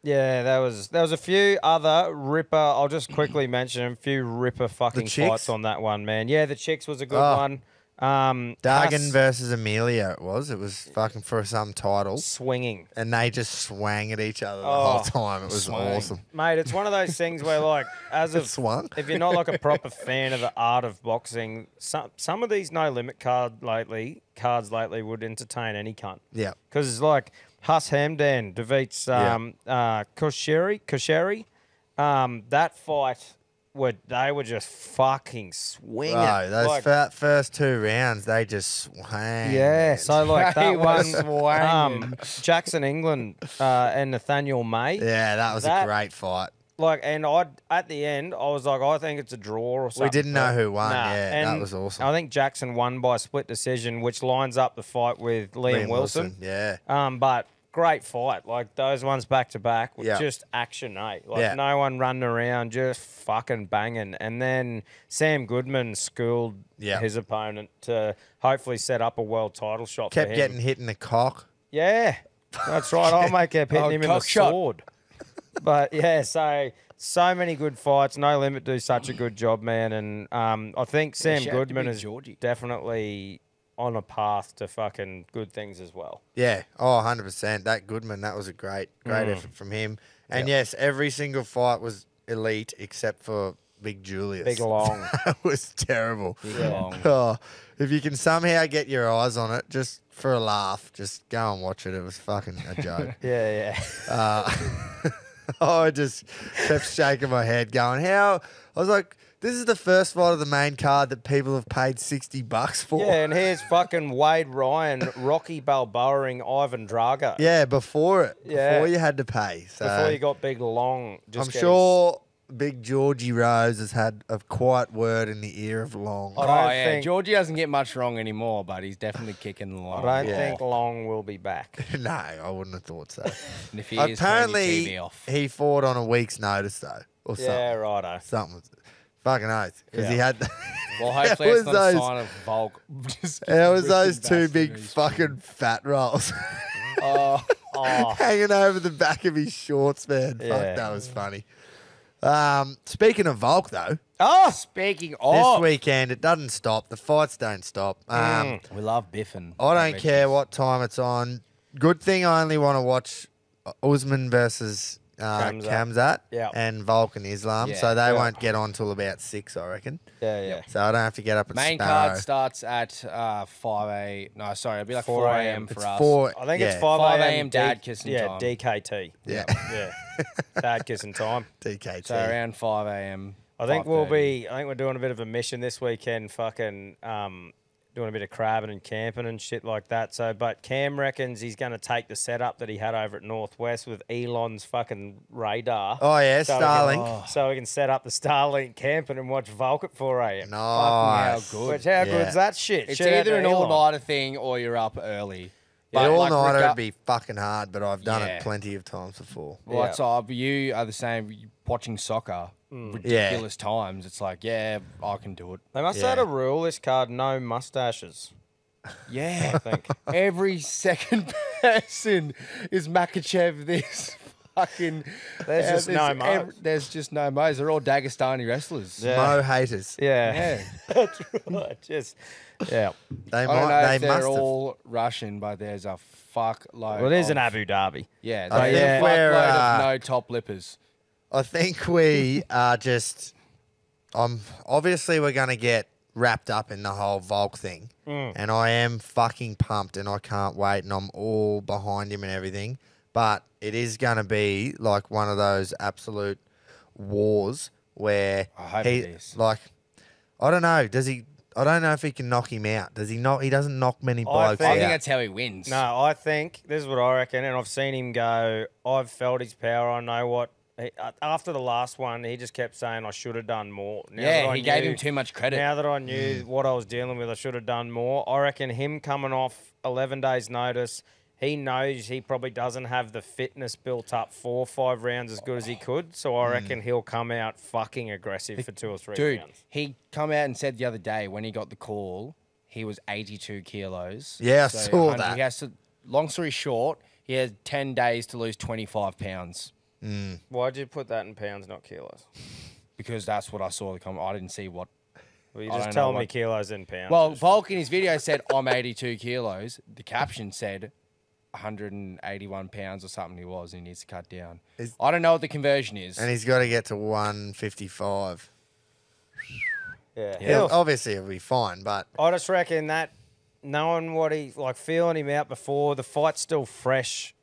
yeah, there was a few other ripper. I'll just quickly mention a few ripper fucking chicks? fights on that one, man. Yeah, the chicks was a good Oh. one. Dargan versus Amelia. It was fucking for some title, swinging. and they just swang at each other the Oh, whole time. It was swang. awesome. Mate, it's one of those things where, like, as It of swung. if you're not like a proper fan of the art of boxing, some of these no limit cards lately would entertain any cunt. Yeah. Because it's like Hus Hamdan defeats Kosheri. That fight they were just fucking swinging. Bro, those Like, first 2 rounds, they just swang. yeah, man. so like They that were one, swanging. Jackson England and Nathaniel May. Yeah, that was That- a great fight. Like, and at the end, I was like, I think it's a draw or something. We didn't know but who won. nah. Yeah, that And was awesome. I think Jackson won by split decision, which lines up the fight with Liam Wilson. Yeah. But great fight. Like those ones back to back were Yeah. just action, eh? Like Yeah. no one running around, just fucking banging. And then Sam Goodman schooled Yeah. his opponent to hopefully set up a world title shot Kept for him. getting hit in the cock. Yeah, that's right. I might keep hitting Oh, him in the cock shot. sword. But yeah, so many good fights. No Limit do such a good job, man. And I think Sam shout out to Goodman Big is Georgie. definitely on a path to fucking good things as well. Yeah. Oh, 100%. That Goodman, that was a great effort from him. And yes, every single fight was elite except for Big Julius. Big Long. That was terrible. Long. Oh, if you can somehow get your eyes on it, just for a laugh, just go and watch it. It was fucking a joke. Yeah, yeah. I just kept shaking my head, going, "How?" I was like, "This is the first fight of the main card that people have paid $60 for." Yeah, and here's fucking Wade Ryan, Rocky Balboaing Ivan Drago. Yeah, before it, Yeah. before you had to pay. So Before you got Big Long. Just I'm getting- sure Big Georgie Rose has had a quiet word in the ear of Long. I Oh, don't yeah. think- Georgie doesn't get much wrong anymore, but he's definitely kicking the line. I don't Yeah. think Long will be back. No, I wouldn't have thought so. And if he is, turn your Apparently, TV off. he fought on a week's notice though, or Yeah, something. righto. Something was fucking oath because he Yeah. had. Well, hopefully It it's was not a those- sign of Volk. Just It was ripping those two bastard big in his fucking fat rolls Oh, Oh, hanging over the back of his shorts, man. Yeah. Fuck, that was funny. Speaking of Volk though, speaking this of, weekend it doesn't stop. The fights don't stop. we love biffing. I don't care what time it's on. Good thing I only want to watch Usman versus Khamzat. Khamzat Yeah. and Volk and Islam, Yeah. so they Yeah. won't get on till about 6, I reckon. yeah, yeah. So I don't have to get up at Main Sparrow. card starts at 5 a. No, sorry, it'll be like 4 4 a.m. for It's us. 4. I think yeah, it's 5 5 a.m. a.m. dad kissing yeah, time. DKT. Yeah, Yeah. Dad kissing time. DKT. So around 5 a.m. I think 5:30. I think we're doing a bit of a mission this weekend, fucking doing a bit of crabbing and camping and shit like that. So, but Cam reckons he's going to take the setup that he had over at Northwest with Elon's fucking radar. Oh yeah, So we can- Starlink. So we can set up the Starlink camping and watch Volk at 4 a.m. Nice. Fucking hell, Which, how Yeah. good's that shit? It's Shout out either to an Elon. all-nighter thing or you're up early. The But, all like, nighter rega- would be fucking hard, but I've done Yeah. it plenty of times before. Well, Yeah. it's you are the same. Watching soccer, ridiculous times. It's like, yeah, I can do it. They must Yeah. have had a rule this card: no mustaches. Yeah, I think. every second person is Makachev. This fucking. There's just no Mo's. There's just no Mo's. They're all Dagestani wrestlers. Yeah. Mo haters. Yeah, Yeah. that's right. Just yeah. They I don't know might. They if must they're have. all Russian, but there's a fuckload. Well, it is of, an Abu Dhabi. Yeah, I there's think a we're, fuckload of no top lippers. I think we are just. Obviously we're gonna get wrapped up in the whole Volk thing, and I am fucking pumped, and I can't wait, and I'm all behind him and everything. But it is gonna be like one of those absolute wars where I hope he it is. like. I don't know. Does he? I don't know if he can knock him out. Does he not? He doesn't knock many blokes I think out. that's how he wins. No, I think this is what I reckon, and I've seen him go. I've felt his power. I know what. After the last one, he just kept saying, "I should have done more." Now that Yeah, I he gave knew- him too much credit. Now that I knew what I was dealing with, I should have done more. I reckon him coming off 11 days' notice, he knows he probably doesn't have the fitness built up 4 or 5 rounds as good as he could. So I reckon he'll come out fucking aggressive for 2 or 3 Dude, rounds. he come out and said the other day when he got the call, he was 82 kilos. Yeah, I saw 100 that. He has to. Long story short, he has 10 days to lose 25 pounds Why'd you put that in pounds, not kilos? because that's what I saw. I didn't see what. Well, you I just don't tell know me what- kilos in pounds. Well, Just- Volk in his video said I'm 82 kilos. The caption said 181 pounds or something. He was. And he needs to cut down. Is- I don't know what the conversion is. And he's got to get to 155. yeah. Obviously, he'll be fine, but I just reckon that knowing what he like, feeling him out before the fight's still fresh,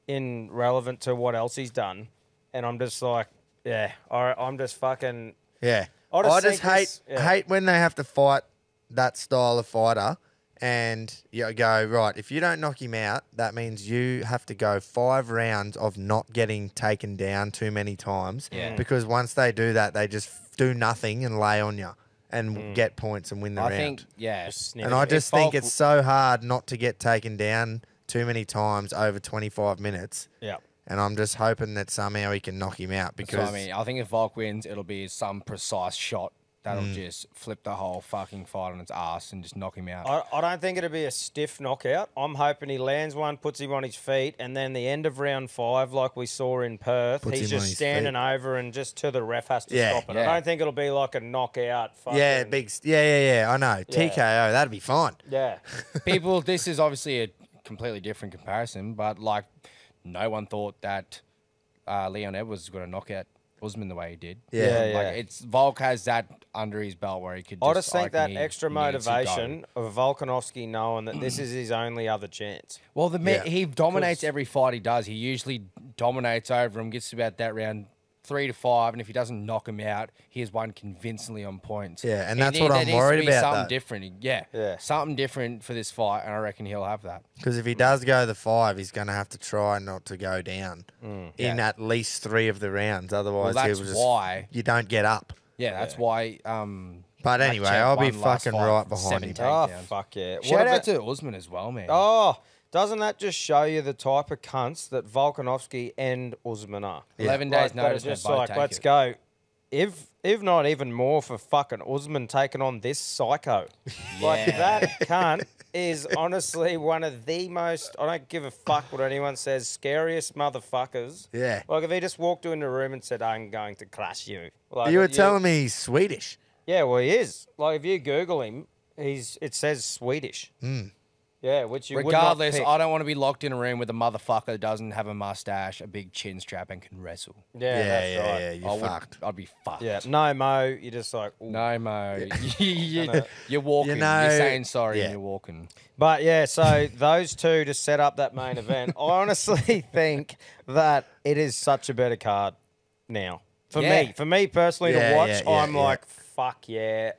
in relevant to what else he's done, and I'm just like, yeah, I'm just fucking. yeah. I just think hate this- yeah. hate when they have to fight that style of fighter, and you go right. If you don't knock him out, that means you have to go 5 rounds of not getting taken down too many times. Yeah. Because once they do that, they just do nothing and lay on you and get points and win the I round. think, yeah. Just sniff and I it. just If think Volk- it's so hard not to get taken down too many times over 25 minutes. Yeah. And I'm just hoping that somehow he can knock him out That's because what I mean. I think if Volk wins, it'll be some precise shot that'll just flip the whole fucking fight on its ass and just knock him out. I don't think it'll be a stiff knockout. I'm hoping he lands one, puts him on his feet, and then the end of round 5, like we saw in Perth, Puts he's him on just his standing feet. over and just to the ref has to Yeah. stop it. Yeah. I don't think it'll be like a knockout. Fucking, yeah. I know. TKO, that'd be fine. Yeah. People, this is obviously a completely different comparison, but like no one thought that Leon Edwards was going to knock out Usman the way he did. Yeah. Yeah. Like it's Volk has that under his belt where he could. I just think that he extra needs to go. motivation of Volkanovski knowing that this is his only other chance. Well, Yeah. he dominates 'Cause- every fight he does. He usually dominates over him, gets to about that round 3 to 5, and if he doesn't knock him out, he has won convincingly on points. Yeah, and that's what I'm there needs to worried be about, Something though. different, yeah, something different for this fight, and I reckon he'll have that. Because if he does go the 5, he's going to have to try not to go down in Yeah. at least 3 of the rounds. Otherwise, Well, he that's will just, why. you don't get up. Yeah, that's why. But anyway, I'll be fucking right behind him. Oh, Takedowns. fuck yeah. Shout out to Usman as well, man. Oh, doesn't that just show you the type of cunts that Volkanovski and Usman are? 11 Like, days that are notice, just they both like, take let's it. go. If not even more for fucking Usman taking on this psycho. Like, Yeah. that cunt is honestly one of the most, I don't give a fuck what anyone says, scariest motherfuckers. Yeah. Like, if he just walked into a room and said, I'm going to crush you. Like, You were telling me he's Swedish. Yeah, well, he is. Like, if you Google him, it says Swedish. Yeah, which you Regardless, would not pick. I don't want to be locked in a room with a motherfucker that doesn't have a mustache, a big chin strap, and can wrestle. Yeah, that's right. Yeah, I you're would, fucked. I'd be fucked. Yeah, no mo. You're just like, ooh. No, Mo. know. You're walking. You know, you're saying sorry yeah. and you're walking. But yeah, so those two to set up that main event. I honestly think that it is such a better card now for Yeah. me personally Yeah, to watch. yeah, yeah, I'm yeah. like, fuck yeah,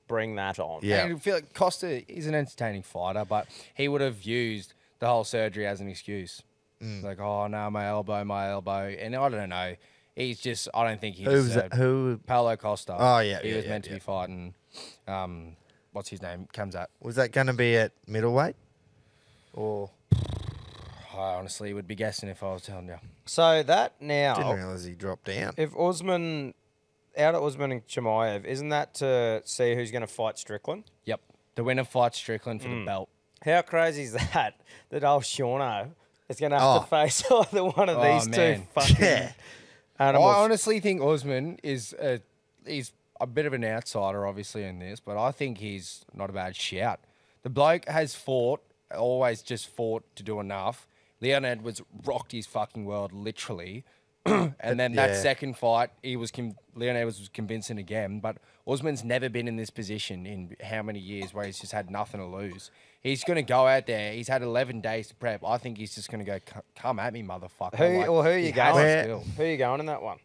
bring that on. Yeah. And I feel like Costa is an entertaining fighter, but he would have used the whole surgery as an excuse. Like, oh no, my elbow, and I don't know. He's just, I don't think he's Who's that? Who Paulo Costa. Oh, yeah, he yeah, was yeah, meant to yeah. be fighting. What's his name? Kamzat. was that going to be at middleweight? Or I honestly would be guessing if I was telling you. So that didn't now, realize he dropped down. if Usman, out of Usman and Chimaev, isn't that to see who's going to fight Strickland? Yep, the winner fights Strickland for the belt. How crazy is that? That old Shauno is going to have Oh. to face either one of Oh, these two man. fucking Yeah. animals. I honestly think Usman is he's a bit of an outsider, obviously, in this, but I think he's not a bad shout. The bloke has always just fought to do enough. Leon Edwards rocked his fucking world, literally. And then that Yeah. second fight, Leon Edwards was convincing again, but Usman's never been in this position in how many years where he's just had nothing to lose. He's going to go out there. He's had 11 days to prep. I think he's just going to go, come at me, motherfucker. Who Like, are he you has going? it still. Who are you going in that one?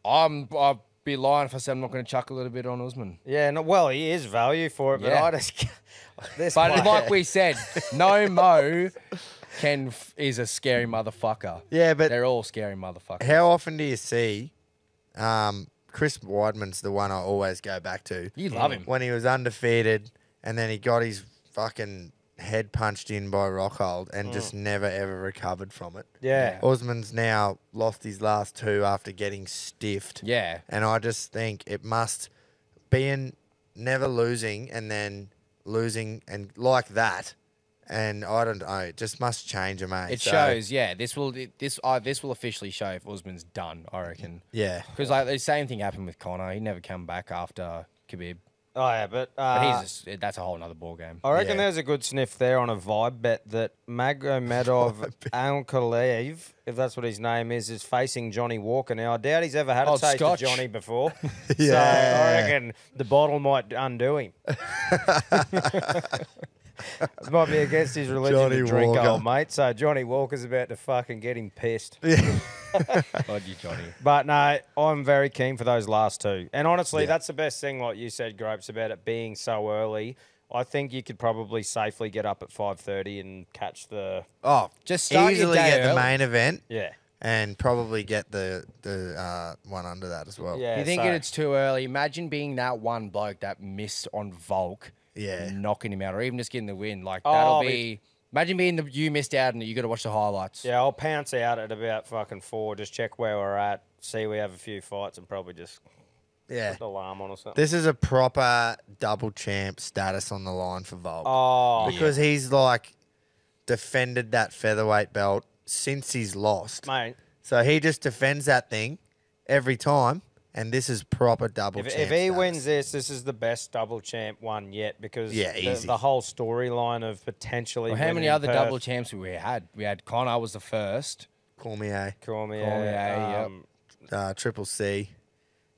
I'd be lying if I said I'm not going to chuck a little bit on Usman. Yeah, no, well, he is value for it, but Yeah. I just this But player- like we said, no Mo is a scary motherfucker. Yeah, but They're all scary motherfuckers. how often do you see Chris Weidman's the one I always go back to. You love him. When he was undefeated and then he got his fucking head punched in by Rockhold and just never ever recovered from it. yeah. Osman's now lost his last two after getting stiffed. Yeah. And I just think it must be in never losing and then losing and like that. And I don't know, it just must change him, mate. It So, shows, yeah. This will officially show if Usman's done, I reckon. Yeah. Because like the same thing happened with Conor. He never come back after Khabib. Oh yeah, but That's a whole nother ball game. I reckon Yeah. there's a good sniff there on a vibe bet that Magomedov Ankalaev, if that's what his name is facing Johnny Walker. Now I doubt he's ever had a Oh, taste Scotch. of Johnny before. So Yeah. I reckon the bottle might undo him. It might be against his religion Johnny to drink, Walker. old mate. So Johnny Walker's about to fucking get him pissed. God, you Johnny. But no, I'm very keen for those last two. And honestly, Yeah. that's the best thing, like you said, Gropes, about it being so early. I think you could probably safely get up at 5:30 and catch the Oh, Just start your easily day get the early. main event yeah. and probably get the one under that as well. Yeah. You think so- it's too early? Imagine being that one bloke that missed on Volk, Yeah. knocking him out, or even just getting the win. Like Oh, that'll but- be Imagine being you missed out and you got to watch the highlights. Yeah, I'll pounce out at about fucking 4, just check where we're at, see we have a few fights, and probably just Yeah. put the alarm on or something. This is a proper double champ status on the line for Volk. Oh, because he's like defended that featherweight belt since he's lost. mate. So he just defends that thing every time, and this is proper double champ If he status. wins this is the best double champ one yet because Yeah, easy. the whole storyline of potentially. Well, how many winning other Perth, double champs we had? We had Connor was the first. Cormier, Cormier, Cormier, Triple C.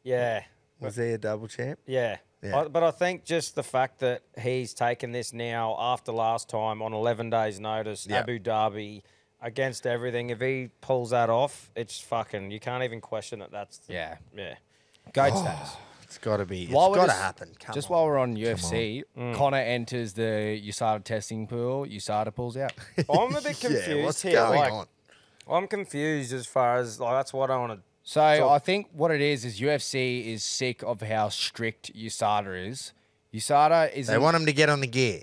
yeah, Was he a double champ? yeah. Yeah. But I think just the fact that he's taken this now after last time on 11 days' notice, Yeah. Abu Dhabi, against everything. If he pulls that off, it's fucking. You can't even question it. That's Yeah. yeah. GOAT status. It's got to be. It's While we're got to just- happen. Come Just on. while we're on UFC, Connor enters the USADA testing pool. USADA pulls out. I'm a bit confused yeah, what's here. going like, on? I'm confused as far as like that's what I want to. So I think what it is UFC is sick of how strict USADA is. USADA is They want him to get on the gear.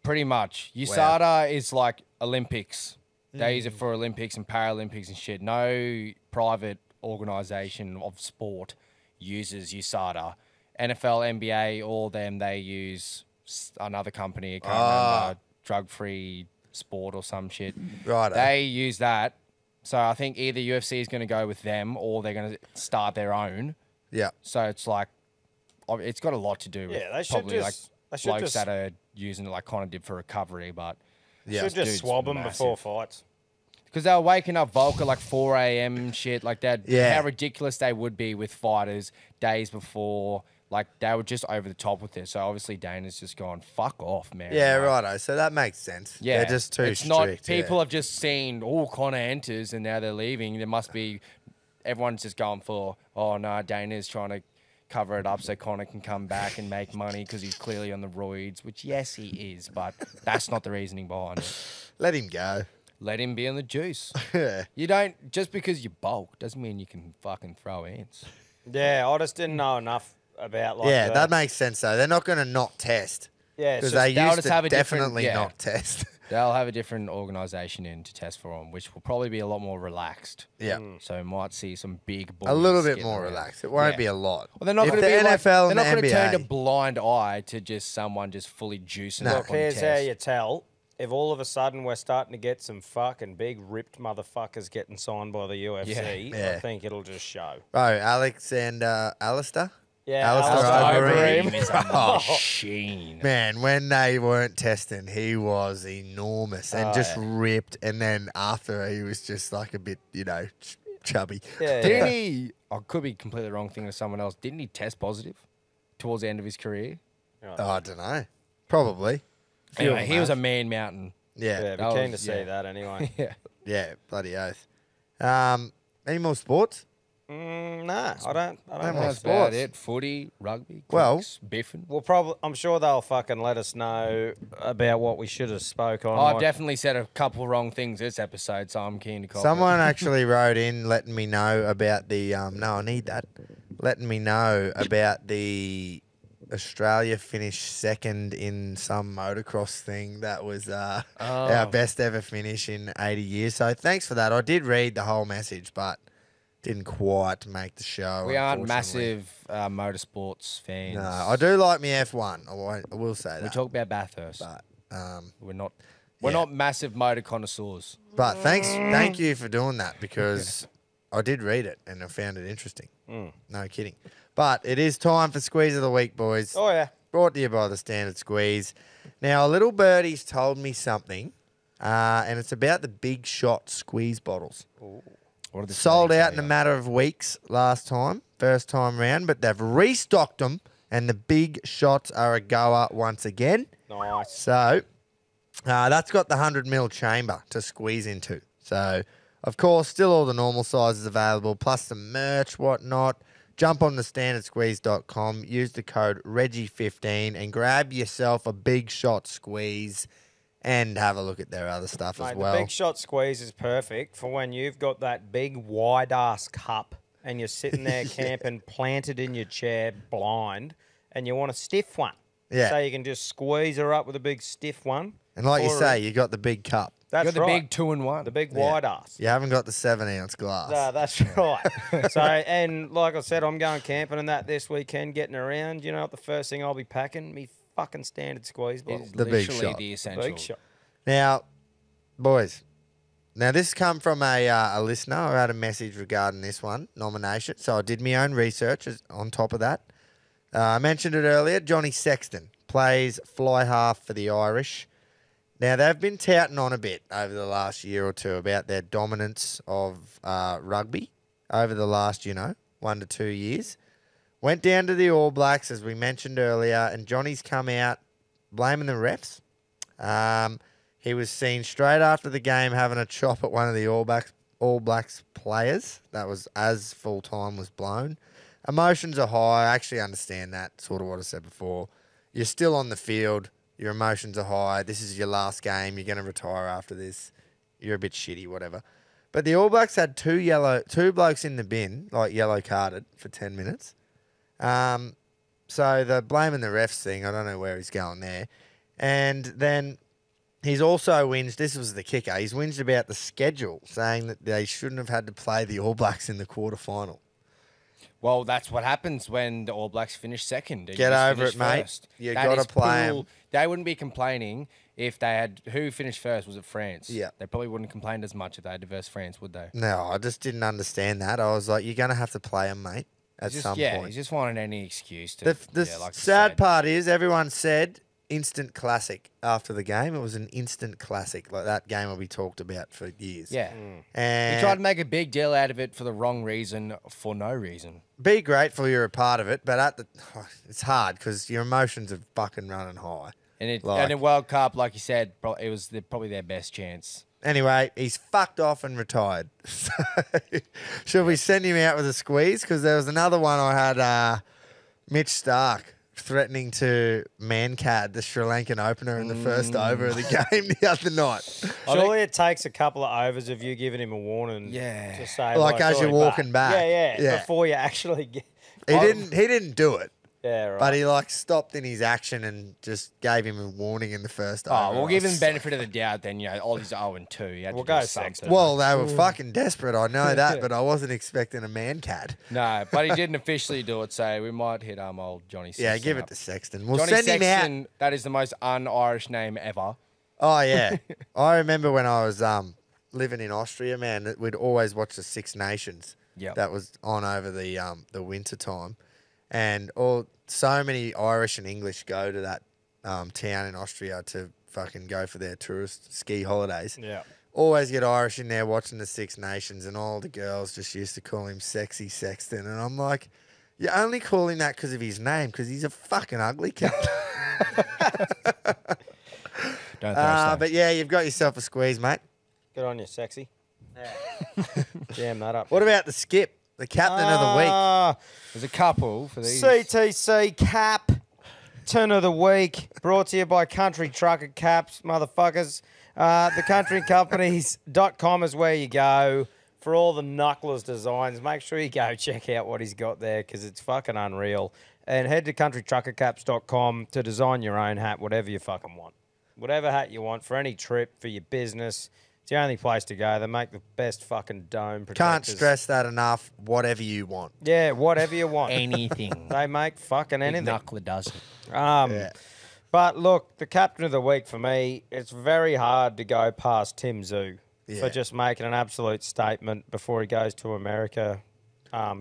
pretty much. USADA is like Olympics. They use it for Olympics and Paralympics and shit. No private organization of sport uses USADA. NFL, NBA, all them, they use another company. I can't remember. Drug-free sport or some shit. Right. They use that. So I think either UFC is going to go with them or they're going to start their own. Yeah. So it's like, it's got a lot to do with Yeah, they should probably just- they like should blokes just- that are using it like Connor did for recovery, but Yeah. Should just dude's swab them before massive. fights. because they were waking up Volk at like 4 a.m. and shit like that. Yeah. How ridiculous they would be with fighters days before. Like they were just over the top with it. So obviously Dana's just gone, fuck off, man. Yeah, Like, righto. So that makes sense. Yeah, They're just too it's strict. not. yeah. People have just seen, oh, Connor enters, and now they're leaving. There must be. Everyone's just going for, oh no, Dana's trying to cover it up so Connor can come back and make money because he's clearly on the roids. Which yes, he is, but that's not the reasoning behind it. Let him go. Let him be on the juice. Yeah. You don't just because you bulk doesn't mean you can fucking throw ants. Yeah, I just didn't know enough about like. Yeah, the- that makes sense though. They're not going to not test Yeah, it's because just, they they'll used just to have a different- definitely yeah. not test. They'll have a different organisation in to test for them, which will probably be a lot more relaxed. Yeah. So we might see some big boys A little bit getting more around. relaxed. It won't Yeah. be a lot. Well, they're not If going to the be like, NFL they're not and the going to turn a NBA. blind eye to just someone just fully juicing No. up on the here's how test. you tell. If all of a sudden we're starting to get some fucking big ripped motherfuckers getting signed by the UFC, Yeah. I think it'll just show. Bro, Alistair? Yeah, Alistair Alistair Overeem. Overeem is a machine. Man, when they weren't testing, he was enormous and just ripped. And then after, he was just like a bit, chubby. Yeah, Didn't he? I could be completely wrong thinking of someone else. Didn't he test positive towards the end of his career? Oh, I don't know. Probably. Few of Anyway, them he was a have. man mountain. Yeah. Yeah, be That keen was- to see yeah. that anyway. Yeah. Yeah, bloody oath. Any more sports? Nah, I don't. No more That's sports. about it. Footy, rugby, Well- crooks, biffing. Well, probably. I'm sure they'll fucking let us know about what we should have spoke on. I've like- definitely said a couple wrong things this episode, so I'm keen to cop Someone actually wrote in letting me know about the no, I need that. Letting me know about the Australia finished second in some motocross thing. That was our best ever finish in 80 years. So thanks for that. I did read the whole message, but didn't quite make the show. We aren't unfortunately. massive motorsports fans. No, I do like me F1. I will say We that. talk about Bathurst. but We're not yeah. massive motor connoisseurs. But thank you for doing that because I did read it and I found it interesting. No kidding. But it is time for Squeeze of the Week, boys. Oh yeah. Brought to you by the Standard Squeeze. Now, little birdie's told me something, and it's about the Big Shot squeeze bottles. What are the Sold snakes out in a matter of weeks last time, first time round, but they've restocked them, and the Big Shots are a goer once again. Nice. So that's got the 100ml chamber to squeeze into. So, of course, still all the normal sizes available, plus some merch, whatnot. Jump on the standardsqueeze.com, use the code Reggie15 and grab yourself a Big Shot squeeze and have a look at their other stuff as Mate, well. the Big Shot squeeze is perfect for when you've got that big wide ass cup and you're sitting there camping, planted in your chair, blind, and you want a stiff one. Yeah. So you can just squeeze her up with a big stiff one. And like you Or- say, you got the big cup. That's You're the right. big 2-in-1. the big wide ass. You haven't got the 7-ounce glass. No, that's right. So, and like I said, I'm going camping and that this weekend, getting around. You know what the first thing I'll be packing? Me fucking standard squeeze bottle. It's The big literally shot. the essential. Big shot. Now, boys, now this come from a listener. I had a message regarding this one nomination, so I did my own research on top of that. I mentioned it earlier. Johnny Sexton plays fly half for the Irish. Now, they've been touting on a bit over the last year or two about their dominance of rugby over the last, 1 to 2 years. Went down to the All Blacks, as we mentioned earlier, and Johnny's come out blaming the refs. He was seen straight after the game having a chop at one of the All Blacks players. That was as full time was blown. Emotions are high. I actually understand that, sort of what I said before. You're still on the field. Your emotions are high. This is your last game. You're going to retire after this. You're a bit shitty, whatever. But the All Blacks had two blokes in the bin, like yellow carded for 10 minutes. So the blaming the refs thing, I don't know where he's going there. And then he's also whinged, this was the kicker, he's whinged about the schedule, saying that they shouldn't have had to play the All Blacks in the quarterfinal. Well, that's what happens when the All Blacks finish second. They Get just over finish it, mate. first. You That gotta is play 'em. pool- They wouldn't be complaining if they had... Who finished first? Was it France? Yeah. They probably wouldn't complain as much if they had to verse France, would they? No, I just didn't understand that. I was like, you're going to have to play them, mate, at Just, some yeah, point. he's just wanting any excuse to... The yeah, like you sad said. part is everyone said instant classic after the game. It was an instant classic. Like that game will be talked about for years. Yeah. And He tried to make a big deal out of it for the wrong reason, for no reason. be grateful you're a part of it, but it's hard because your emotions are fucking running high. And Like- in World Cup, like you said, it was probably their best chance. Anyway, he's fucked off and retired. So, should we send him out with a squeeze? Because there was another one I had Mitch Stark threatening to Mankad, the Sri Lankan opener, in the first over of the game the other night. Surely it takes a couple of overs of you giving him a warning. Yeah. To say, Like as you're "Sorry, walking back." Yeah, Yeah. Before you actually get. He didn't do it. Yeah, right. But he stopped in his action and just gave him a warning in the first over. Oh, we'll I give him was- the benefit of the doubt then, Ollie's 0-2. He had We'll to go do something. Sexton. Well, they were fucking desperate. I know that, but I wasn't expecting a Mankad. No, but he didn't officially do it, so we might hit old Johnny Sexton. Yeah, give up. it to Sexton. We'll Johnny send him out. Sexton, that is the most un-Irish name ever. Oh yeah, I remember when I was living in Austria, man. That we'd always watch the Six Nations. Yep. That was on over the winter time, and so many Irish and English go to that town in Austria to fucking go for their tourist ski holidays. Yeah. Always get Irish in there watching the Six Nations, and all the girls just used to call him Sexy Sexton, and I'm like, you only call him that because of his name, because he's a fucking ugly cat. Don't throw stones. But yeah, you've got yourself a squeeze, mate. Good on you, sexy. Jam that up. What about the skip, the captain of the week? Ah, There's a couple for these. CTC Captain of the Week, brought to you by Country Trucker Caps, motherfuckers. The countrycompanies.com is where you go for all the knucklers designs. Make sure you go check out what he's got there because it's fucking unreal. And head to countrytruckercaps.com to design your own hat, whatever you fucking want. Whatever hat you want for any trip, for your business. It's the only place to go. They make the best fucking dome protectors. Can't stress that enough. Whatever you want. Yeah, whatever you want. Anything. They make fucking Big anything. Knuckler does it. Yeah. But look, the captain of the week for me, it's very hard to go past Tim Zoo Yeah. for just making an absolute statement before he goes to America,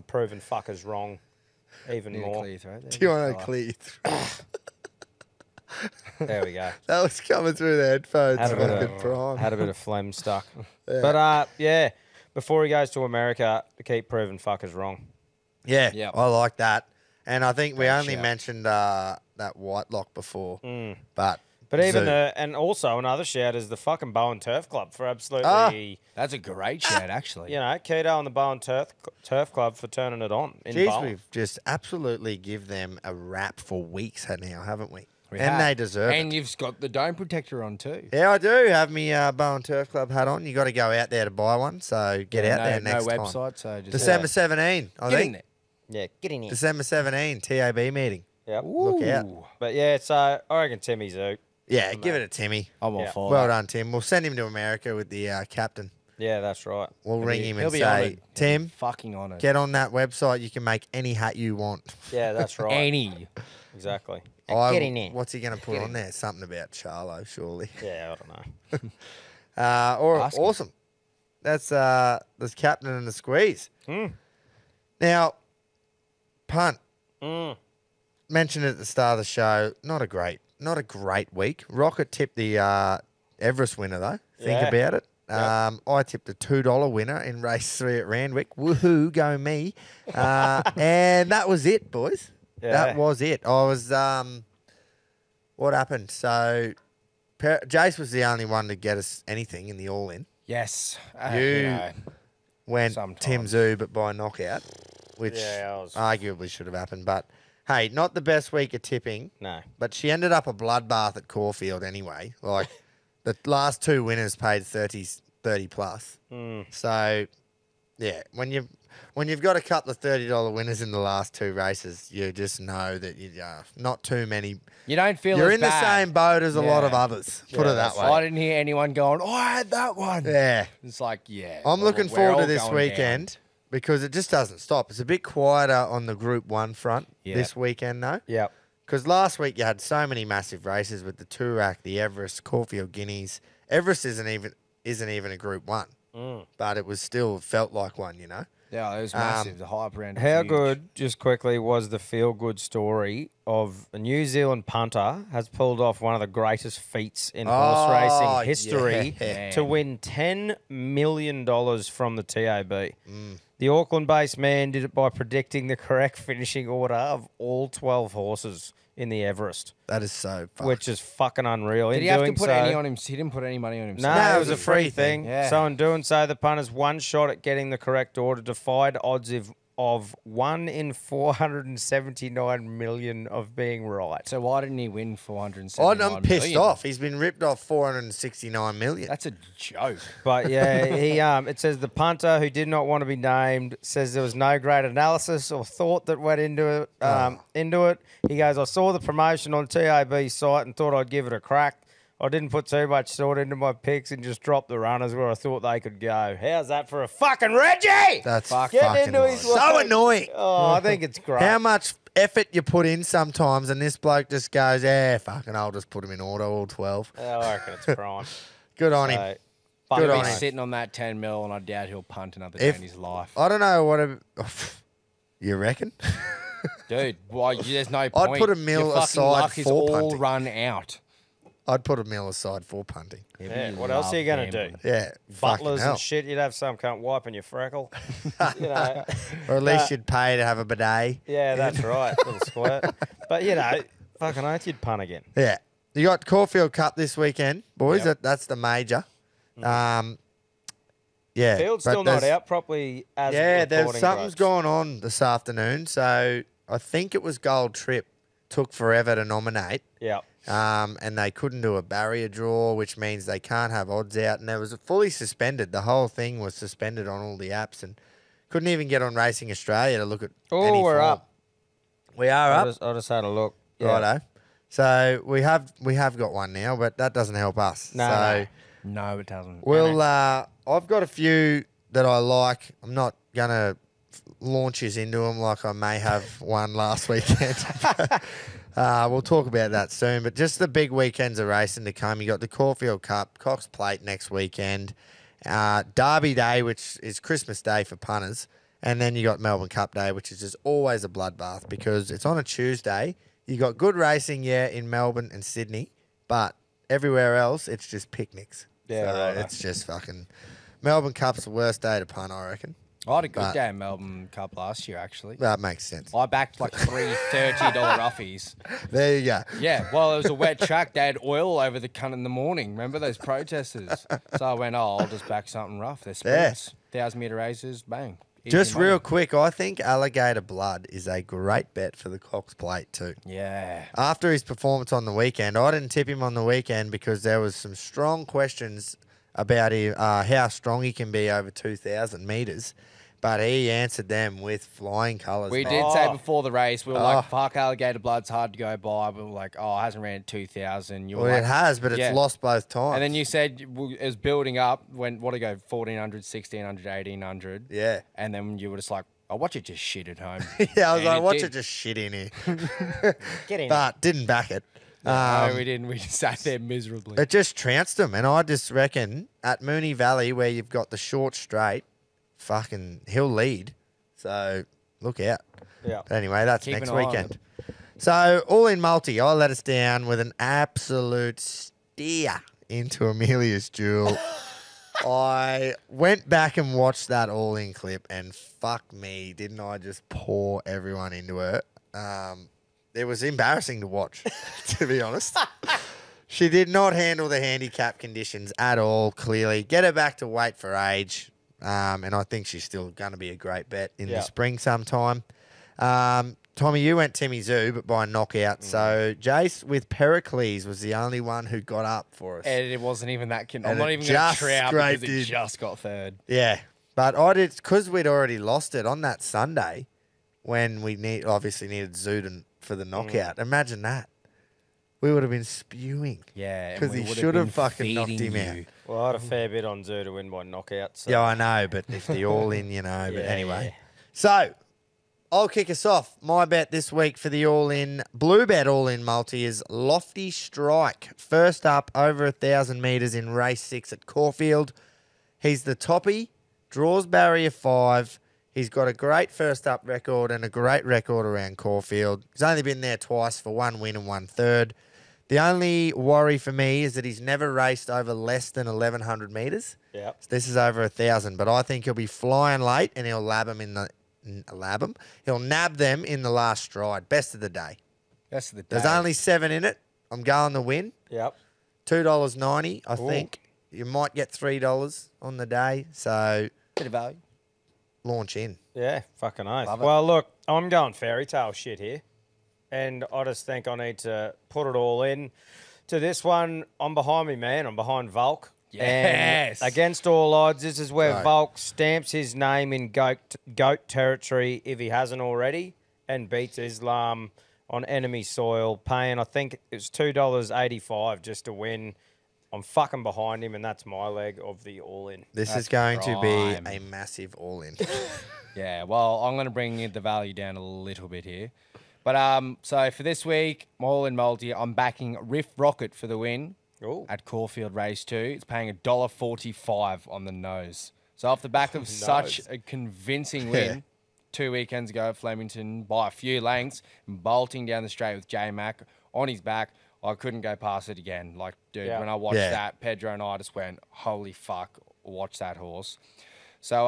proving fuckers wrong even Need to more. clear your throat there. Do you want to clear your throat? There we go. That was coming through the headphones. Had a bit fucking of, prime. had a bit of phlegm stuck. But yeah, before he goes to America, to keep proving fuckers wrong. Yeah, Yeah. I like that. And I think we Great only shout. mentioned that Whitelock before. But Even Zoo. and also another shout is the fucking Bowen Turf Club for absolutely, That's a great shout, actually. you know, Keto and the Bowen Turf Club for turning it on in Jeez, Bowen. we've just absolutely give them a rap for weeks now, haven't we? We and have. they deserve And it. you've got the dome protector on too. Yeah, I do have me Bowen Turf Club hat on. You got to go out there to buy one, so get out there next no time. website, so just December 17, I Get think. in there. Yeah, get in here. December 17, TAB meeting. Yep. Look out. Ooh. But yeah, so I reckon Timmy Zoo. Yeah, give it to Timmy. I'm all Yeah. for Well that. done, Tim. We'll send him to America with the captain. Yeah, that's right. We'll ring him He'll and be say, honoured. He'll be Tim, fucking honoured. get on that website. You can make any hat you want. Yeah, that's right. Any. Exactly. Get in there. What's he going to put on there? Something about Charlo, surely. Yeah, I don't know. Ask him. Awesome. That's the captain and the squeeze. Now, punt. Mentioned at the start of the show. Not a great week. Rocket tipped the Everest winner though. Think Yeah. about it. Yep. I tipped a $2 winner in race 3 at Randwick. Woohoo, go me! And that was it, boys. Yeah. That was it. I was what happened? So Jace was the only one to get us anything in the all-in. Yes. You- know. Went Sometimes. Tim Zoo, but by knockout, which Yeah, I was- arguably should have happened. But hey, not the best week of tipping. No. But she ended up a bloodbath at Caulfield anyway. Like the last 2 winners paid 30 plus. So yeah, when you've got a couple of $30 winners in the last 2 races, you just know that you not too many. You don't feel You're as in the bad. same boat as a lot of Yeah. others. Put Yeah, it that that's way. I didn't hear anyone going, oh, I had that one. Yeah. It's like, yeah. I'm looking we're forward all to this going weekend because it just doesn't stop. It's a bit quieter on the Group 1 front Yeah. this weekend, though. Yep. Because last week you had so many massive races with the Toorak, the Everest, Caulfield Guineas. Everest isn't even a Group 1, but it was still felt like one, you know. down. Yeah, it was massive. The hype around it. How huge. good, just quickly, was the feel-good story of a New Zealand punter has pulled off one of the greatest feats in horse Oh, racing history yeah. to win $10 million from the TAB. Mm. The Auckland-based man did it by predicting the correct finishing order of all 12 horses in the Everest, That is so fucked. which is fucking unreal. Did in he have to doing put so, any on him? He didn't put any money on himself. No, No, it was a free thing. Yeah. So in doing so, the punters one shot at getting the correct order, defied odds of 1 in 479 million of being right. So why didn't he win 479 I'm pissed million? off. He's been ripped off 469 million. That's a joke. But yeah, he it says the punter who did not want to be named says there was no great analysis or thought that went into it. He goes, I saw the promotion on TAB site and thought I'd give it a crack. I didn't put too much thought into my picks and just dropped the runners where I thought they could go. How's that for a fucking Reggie? That's Getting fucking into his so work. annoying. Oh, I think it's great. How much effort you put in sometimes, and this bloke just goes, fucking, I'll just put him in order, all 12. Yeah, I reckon it's prime. Good on him. So, Good He'll on be him. sitting on that 10 mil, and I doubt he'll punt another day If- in his life. I don't know what you reckon? Dude, why, there's no point. put a mil Your fucking aside luck is for all punting. run out. I'd put a mil aside for punting. Yeah, what else are you going to do? Yeah, fucking Butlers hell. and shit. You'd have some cunt wiping your freckle. you know. Or at least you'd pay to have a bidet. Yeah, that's right. Little squirt. But, you know, fucking oath you'd punt again. Yeah. You got Caulfield Cup this weekend, boys. Yep. That's the major. Yeah. Field's but still not there's- out properly as Yeah, there's reporting something's goes. going on this afternoon. So I think it was Gold Trip. Took forever to nominate. Yeah. And they couldn't do a barrier draw, which means they can't have odds out. And there was fully suspended. The whole thing was suspended on all the apps and couldn't even get on Racing Australia to look at Oh, any we're form. up. We are I up. just had a look. Yeah. Righto. So we have got one now, but that doesn't help us. No, so No, it doesn't. we'll I've got a few that I like. I'm not gonna launch us into them like I may have one last weekend. We'll talk about that soon. But just the big weekends of racing to come. You got the Caulfield Cup, Cox Plate next weekend, Derby Day, which is Christmas Day for punters, and then you got Melbourne Cup Day, which is just always a bloodbath because it's on a Tuesday. You got good racing, in Melbourne and Sydney, but everywhere else it's just picnics. Yeah, so righto. it's just fucking. Melbourne Cup's the worst day to punt, I reckon. I had a good but- day in Melbourne Cup last year, actually. That makes sense. I backed like 3 $30 roughies. There you go. Yeah, well, it was a wet track. They had oil over the cunt in the morning. Remember those protesters? So I went, I'll just back something rough. They're sprints. 1,000 metre races, bang. Easy Just money. real quick, I think Alligator Blood is a great bet for the Cox Plate too. Yeah. After his performance on the weekend, I didn't tip him on the weekend because there was some strong questions about how strong he can be over 2,000 metres. But he answered them with flying colours. We man. did say before the race, we were Oh. like, fuck, Alligator Blood's hard to go by. We were like, oh, it hasn't ran at 2,000. You were Well, like, it has, but it's yeah. lost both times. And then you said it was building up when, what do you go, 1,400, 1,600, 1,800. Yeah. And then you were just like, oh, watch it just shit at home. Yeah, I was And like, it watch did. it just shit in here. Get in. But didn't back it. No, we didn't. We just sat there miserably. It just trounced them. And I just reckon at Mooney Valley, where you've got the short straight, fucking, he'll lead. So look out. Yeah. But anyway, that's Keep next an eye on weekend. So all in multi, I let us down with an absolute steer into Amelia's Jewel. I went back and watched that all in clip, and fuck me, didn't I just pour everyone into her? It was embarrassing to watch, to be honest. She did not handle the handicap conditions at all, clearly. Get her back to weight for age. And I think she's still going to be a great bet in the spring sometime. Tommy, you went Timmy Zoo, but by knockout. So Jace with Pericles was the only one who got up for us. And it wasn't even that. I'm And not it even going to just trout because scraped it in. just got third. Yeah, but I did, because we'd already lost it on that Sunday when we obviously needed Zuden for the knockout. Imagine that. We would have been spewing. Yeah. and 'Cause we he would should have been fucking knocked feeding him you. out. Well, I had a fair bit on Zoo to win by knockout. So. Yeah, I know, but if the all in, you know. But Yeah, anyway. yeah. So, I'll kick us off. My bet this week for the all-in, blue bet all-in multi is Lofty Strike. First up, over 1,000 metres in race 6 at Caulfield. He's the toppy, draws barrier 5. He's got a great first up record and a great record around Caulfield. He's only been there twice for 1 win and 1 third. The only worry for me is that he's never raced over less than 1,100 metres. Yep. So this is over 1,000, but I think he'll be flying late and he'll He'll nab them in the last stride. Best of the day. That's the day. There's only 7 in it. I'm going to win. Yep. $2.90, I think. You might get $3 on the day. So Bit of value. launch in. Yeah, fucking oath. Love it. Well, look, I'm going fairy tale shit here. And I just think I need to put it all in to this one. I'm behind me, man. I'm behind Volk. Yes. And against all odds, this is where Right. Volk stamps his name in goat territory if he hasn't already and beats Islam on enemy soil, paying, I think it was $2.85 just to win. I'm fucking behind him, and that's my leg of the all-in. This That's is going to be prime. a massive all-in. Yeah, well, I'm going to bring the value down a little bit here. But so for this week, my all-in multi, I'm backing Riff Rocket for the win Ooh. at Caulfield Race 2. It's paying $1.45 on the nose. So off the back of such a convincing win 2 weekends ago at Flemington by a few lengths, bolting down the straight with J-Mac on his back, I couldn't go past it again. Like, dude, Yeah. when I watched Yeah. that, Pedro and I just went, holy fuck, watch that horse. So,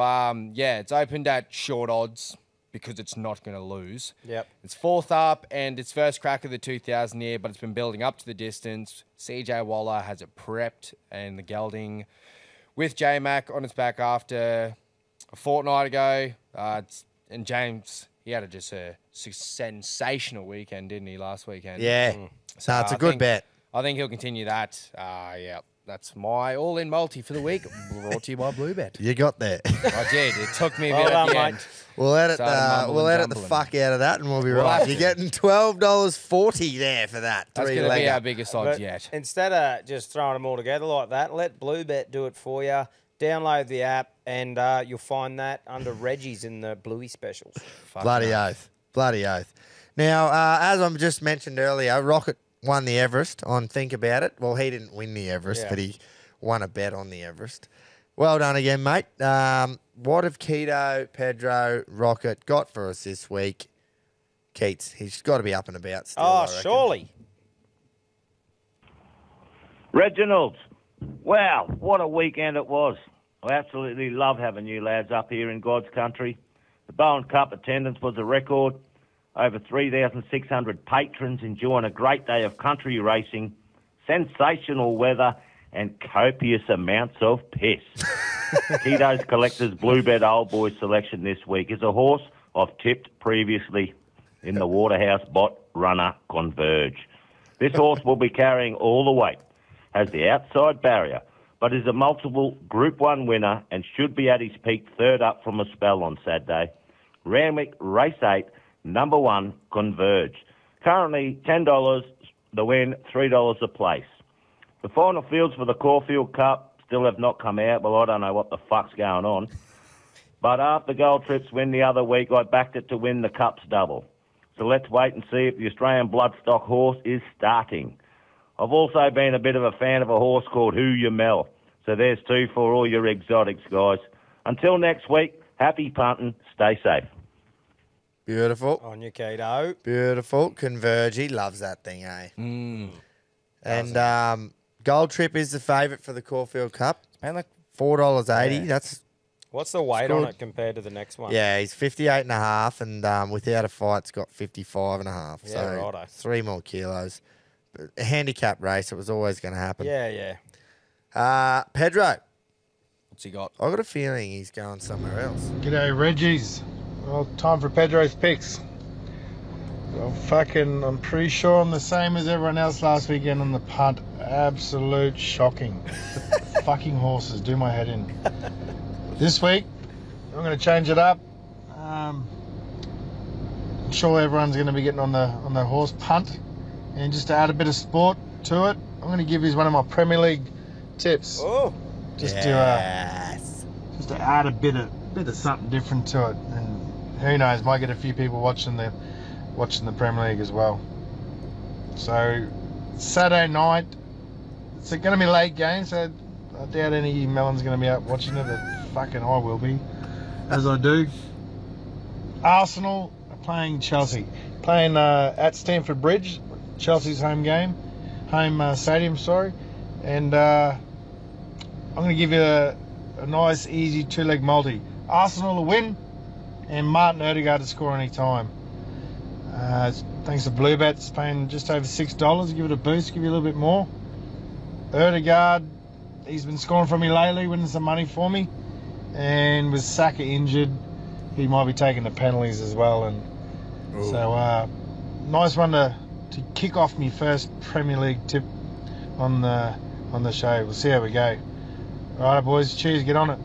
yeah, it's opened at short odds because it's not going to lose. Yep. It's fourth up and its first crack of the 2,000 year, but it's been building up to the distance. CJ Waller has it prepped and the gelding with J-Mac on its back after a fortnight ago. And James, he had just a sensational weekend, didn't he, last weekend? Yeah. So No, it's a I good think- bet. I think he'll continue that. Yeah, that's my all-in multi for the week, brought to you by Bluebet. You got there. I did. It took me a Well bit at done, the mate. end. We'll edit Started mumbling, we'll edit the jumbling. fuck out of that, and we'll be We'll right. have You're to. getting $12.40 there for that. That's Three going to be legger. our biggest odds But yet. instead of just throwing them all together like that, let Bluebet do it for you. Download the app, and you'll find that under Reggie's in the Bluey specials. Fuck Bloody no. oath. Bloody oath. Now, as I just mentioned earlier, Rocket won the Everest on Think About It. Well, he didn't win the Everest, Yeah. but he won a bet on the Everest. Well done again, mate. What have Keto, Pedro, Rocket got for us this week? Keats, he's got to be up and about still. I Oh, reckon. surely. Reginald, wow, what a weekend it was. I absolutely love having you lads up here in God's country. The Bowen Cup attendance was a record. Over 3,600 patrons enjoying a great day of country racing, sensational weather, and copious amounts of piss. Keto's Collector's Bluebet Old Boy selection this week is a horse I've tipped previously in the Waterhouse Bot Runner Converge. This horse will be carrying all the weight, has the outside barrier, but is a multiple Group 1 winner and should be at his peak third up from a spell on Saturday. Randwick Race 8, number 1, Converge. Currently $10 the win, $3 a place. The final fields for the Caulfield Cup still have not come out. Well, I don't know what the fuck's going on. But after Gold Trip's win the other week, I backed it to win the Cup's double. So let's wait and see if the Australian Bloodstock horse is starting. I've also been a bit of a fan of a horse called Who You Mel. So there's 2 for all your exotics, guys. Until next week, happy punting. Stay safe. Beautiful. On your keto. Beautiful. Converge. He loves that thing, eh? And Gold Trip is the favourite for the Caulfield Cup. It's paying like $4.80. Yeah. That's What's the weight on it compared to the next one? yeah. He's 58.5, and without a fight, it's got 55.5. Yeah, so righto. 3 more kilos. But a handicap race. It was always going to happen. Yeah, yeah. Pedro. what's he got? I got a feeling he's going somewhere else. G'day, Reggie's. Well, time for Pedro's picks. Well, I'm pretty sure I'm the same as everyone else last weekend on the punt. Absolute shocking. Fucking horses do my head in. This week, I'm going to change it up. I'm sure everyone's going to be getting on the horse punt. And just to add a bit of sport to it, I'm going to give you one of my Premier League tips. Oh, Just Yes. to add a bit of something different to it, and who knows, might get a few people watching the Premier League as well. So Saturday night, it's going to be a late game, so I doubt any melon's going to be out watching it, but fucking I will be, as I do. Arsenal are playing Chelsea, playing at Stamford Bridge, Chelsea's home stadium, sorry, and I'm going to give you a nice, easy 2-leg multi. Arsenal to win, and Martin Odegaard to score any time. Thanks to Bluebets, paying just over $6. Give it a boost, give you a little bit more. Odegaard, he's been scoring for me lately, winning some money for me. And with Saka injured, he might be taking the penalties as well. And so, nice one to kick off my first Premier League tip on the show. We'll see how we go. All right, boys. Cheers. Get on it.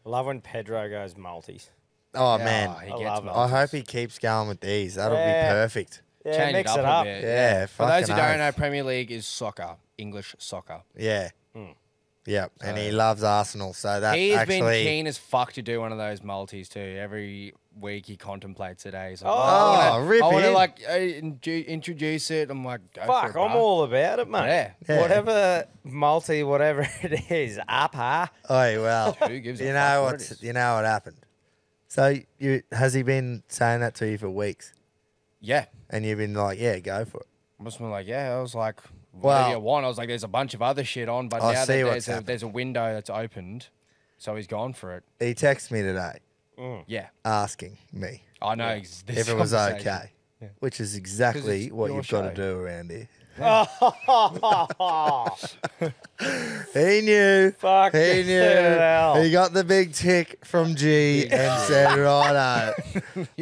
love when Pedro goes multis. Oh, Yeah, man. he I gets love it. me. I hope he keeps going with these. That'll Yeah. be perfect. Yeah, Change mix it it up up. a bit. Yeah, For those who fucking don't oath. know, Premier League is soccer, English soccer. Yeah. Yep. And he loves Arsenal, so that He's actually... been keen as fuck to do one of those multis too. Every week he contemplates it. He's like, Oh, I rip want to in. like introduce it. I'm like, go Fuck, for it, I'm bro. all about it, mate. Yeah. Yeah. Whatever multi, whatever it is, up, huh? Oh, well, Who gives a you fuck know what it what? is? You know what happened. So has he been saying that to you for weeks? Yeah. And you've been like, yeah, go for it. I must have been like, yeah. I was like, what Well- do you want? I was like, there's a bunch of other shit on, but I now see that what's happened. there's a window that's opened, so he's gone for it. He texted me today Yeah. asking me I know. if it was okay, which is exactly it's what your you've got to show. do around here. Oh, He knew. fuck He knew. hell. He got the big tick from G and said, righto,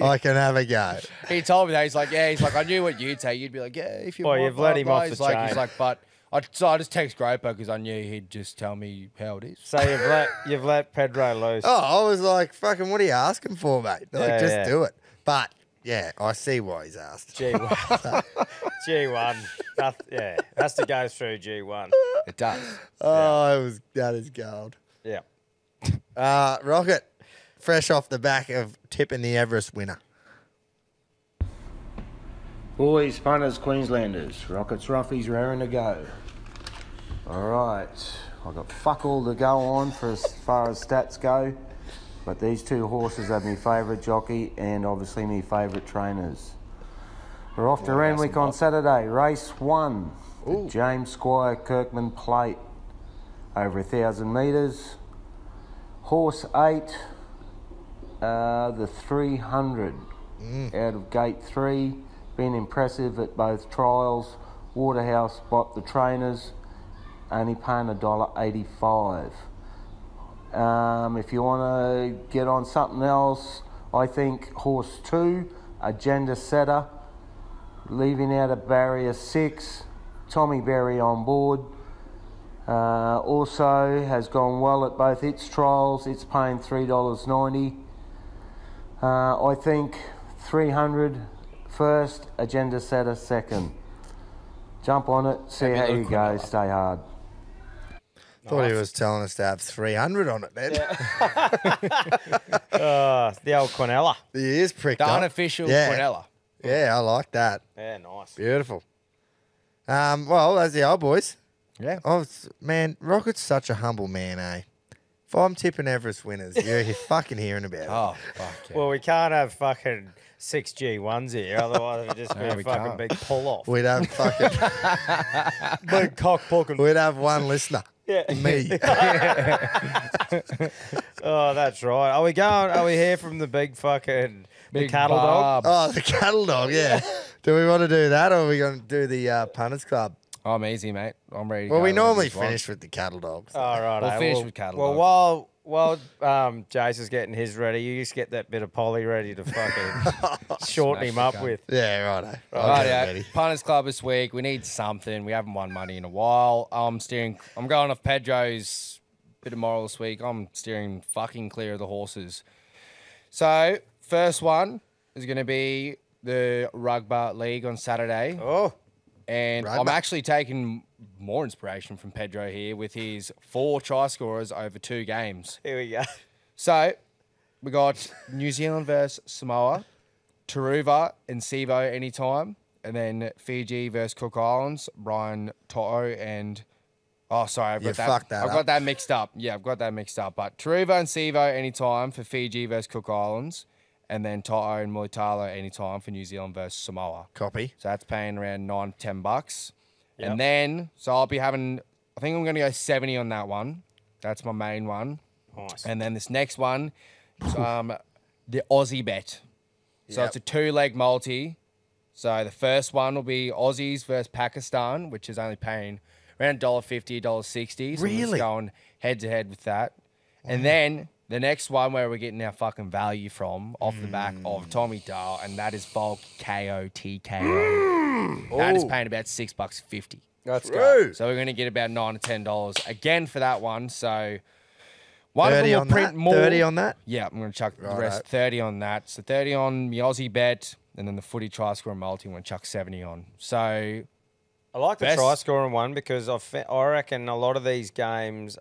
I can have a go. He told me that. He's like, yeah. He's like, I knew what you'd say. You'd be like, yeah, if you Well, want. you've let blah, him blah. off the He's like, chain. He's like, but so I just text Groper because I knew he'd just tell me how it is. So you've let Pedro loose. Oh, I was like, fucking, what are you asking for, mate? Like, Yeah, just yeah. do it. But, yeah, I see why he's asked. G1. G1. Yeah, has to go through G1. It does. Oh, that is gold. Yeah. Rocket, fresh off the back of tipping the Everest winner. Boys, punters, Queenslanders, Rockets, Roughies, raring to go. All right, I've got fuck all to go on for as far as stats go, but these two horses are my favourite jockey and obviously my favourite trainers. We're off to Renwick on Saturday, race 1, the James Squire Kirkman Plate, over 1,000 metres. Horse 8, the 300 out of gate 3. Been impressive at both trials. Waterhouse spot the trainers, only paying $1.85. If you want to get on something else, I think horse 2, Agenda Setter, leaving out of barrier 6, Tommy Berry on board. Also has gone well at both its trials. It's paying $3.90. I think 300 first, Agenda Setter second. Jump on it, see Maybe how a you little go, Quinella. stay hard. Thought he was telling us to have 300 on it then. The old Quinella. He is pricked The up. unofficial Yeah. Quinella. Yeah, I like that. Yeah, nice. Beautiful. Well, that's the old boys. Yeah. Oh, man, Rocket's such a humble man, eh? If I'm tipping Everest winners, you're fucking hearing about it. Oh, fuck yeah. Well, we can't have fucking 6 G1s here, otherwise it'd just be No, a we fucking can't. big pull off. We'd have fucking, Big cock fucking. we'd have one listener. Yeah. Me. Oh, that's right. Are we here from the big fucking the Big cattle dog? Bob. Oh, the cattle dog, yeah. Do we want to do that or are we going to do the punters club? I'm easy, mate. I'm ready to Well, go we whenever normally you want. finish with the cattle dogs. All right. We'll finish well, with cattle Well, dog. while Jace is getting his ready, you just get that bit of Polly ready to fucking shorten him Smash up the cunt. with. Yeah, righto. Right, Okay, yeah. ready. Punters Club this week. We need something. We haven't won money in a while. I'm going off Pedro's bit of moral this week. I'm steering fucking clear of the horses. So, first one is going to be the Rugby League on Saturday. Oh, And I'm Rugby. actually taking more inspiration from Pedro here with his 4 try scorers over 2 games. here we go. So, we got New Zealand versus Samoa, Taruva and Sivo anytime, and then Fiji versus Cook Islands, Brian To'o and... Oh, sorry, I've You got that. fucked that I've up. got that mixed up. Yeah, I've got that mixed up. But Taruva and Sivo anytime for Fiji versus Cook Islands, and then To'o and Mulitalo anytime for New Zealand versus Samoa. Copy. So that's paying around $9-10. Yep. And then, so I'll be having, I think I'm going to go 70 on that one. That's my main one. Nice. And then this next one, is, the Aussie bet. So Yep. it's a 2-leg multi. So the first one will be Aussies versus Pakistan, which is only paying around $1.50, $1.60. So I'm just Really? going head to head with that. And then the next one where we're getting our fucking value from off the back of Tommy Dahl, and that is Volk KO TKO. That is paying about $6.50. Let's go. True. So we're going to get about $9 to $10 again for that one. So one of 30 them on will print that? more. 30 on that? Yeah, I'm going to chuck the Righto. rest 30 on that. So 30 on the Aussie bet, and then the footy try score and multi, I'm going to chuck 70 on. So I like the Best- try scoring one because I reckon a lot of these games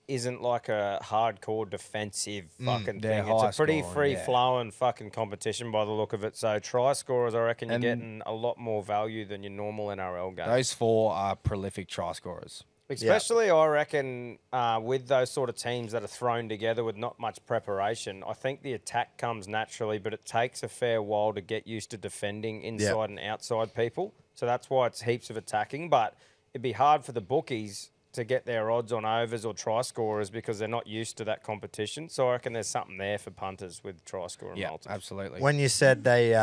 isn't like a hardcore defensive fucking they're thing. It's high a pretty scoring, free yeah. flowing fucking competition by the look of it. So try scorers, I reckon you're And- getting a lot more value than your normal NRL game. those 4 are prolific try scorers. Especially, I reckon, with those sort of teams that are thrown together with not much preparation, I think the attack comes naturally, but it takes a fair while to get used to defending inside and outside people. So that's why it's heaps of attacking. But it'd be hard for the bookies to get their odds on overs or try scorers because they're not used to that competition. So I reckon there's something there for punters with try scoring Yeah, multis. absolutely. When you said they,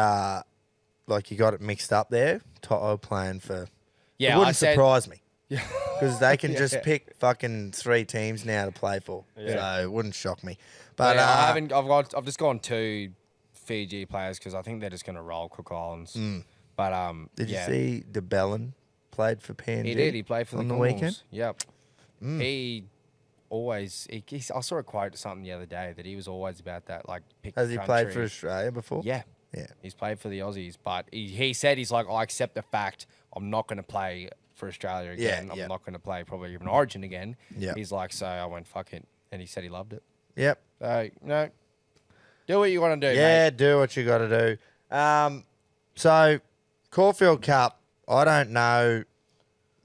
like you got it mixed up there, Toto playing for... yeah, it I wouldn't said, surprise me. Because they can just pick fucking 3 teams now to play for. Yeah. So it wouldn't shock me. But But I've just gone 2 Fiji players because I think they're just going to roll Cook Islands. But did yeah. you see DeBellin played for PNG? He did. He played for on the the Gunwals. weekend. Yep. He always. I saw a quote or something the other day that he was always about that. Like, pick Has the he played for country. Australia before? Yeah. Yeah. He's played for the Aussies, but he said he's like, I accept the fact I'm not going to play for Australia again. Yeah. I'm not going to play probably even Origin again. Yeah. He's like, so I went fuck it, and he said he loved it. Yep. So do what you want to do. Yeah, mate. do what you got to do. So, Caulfield Cup, I don't know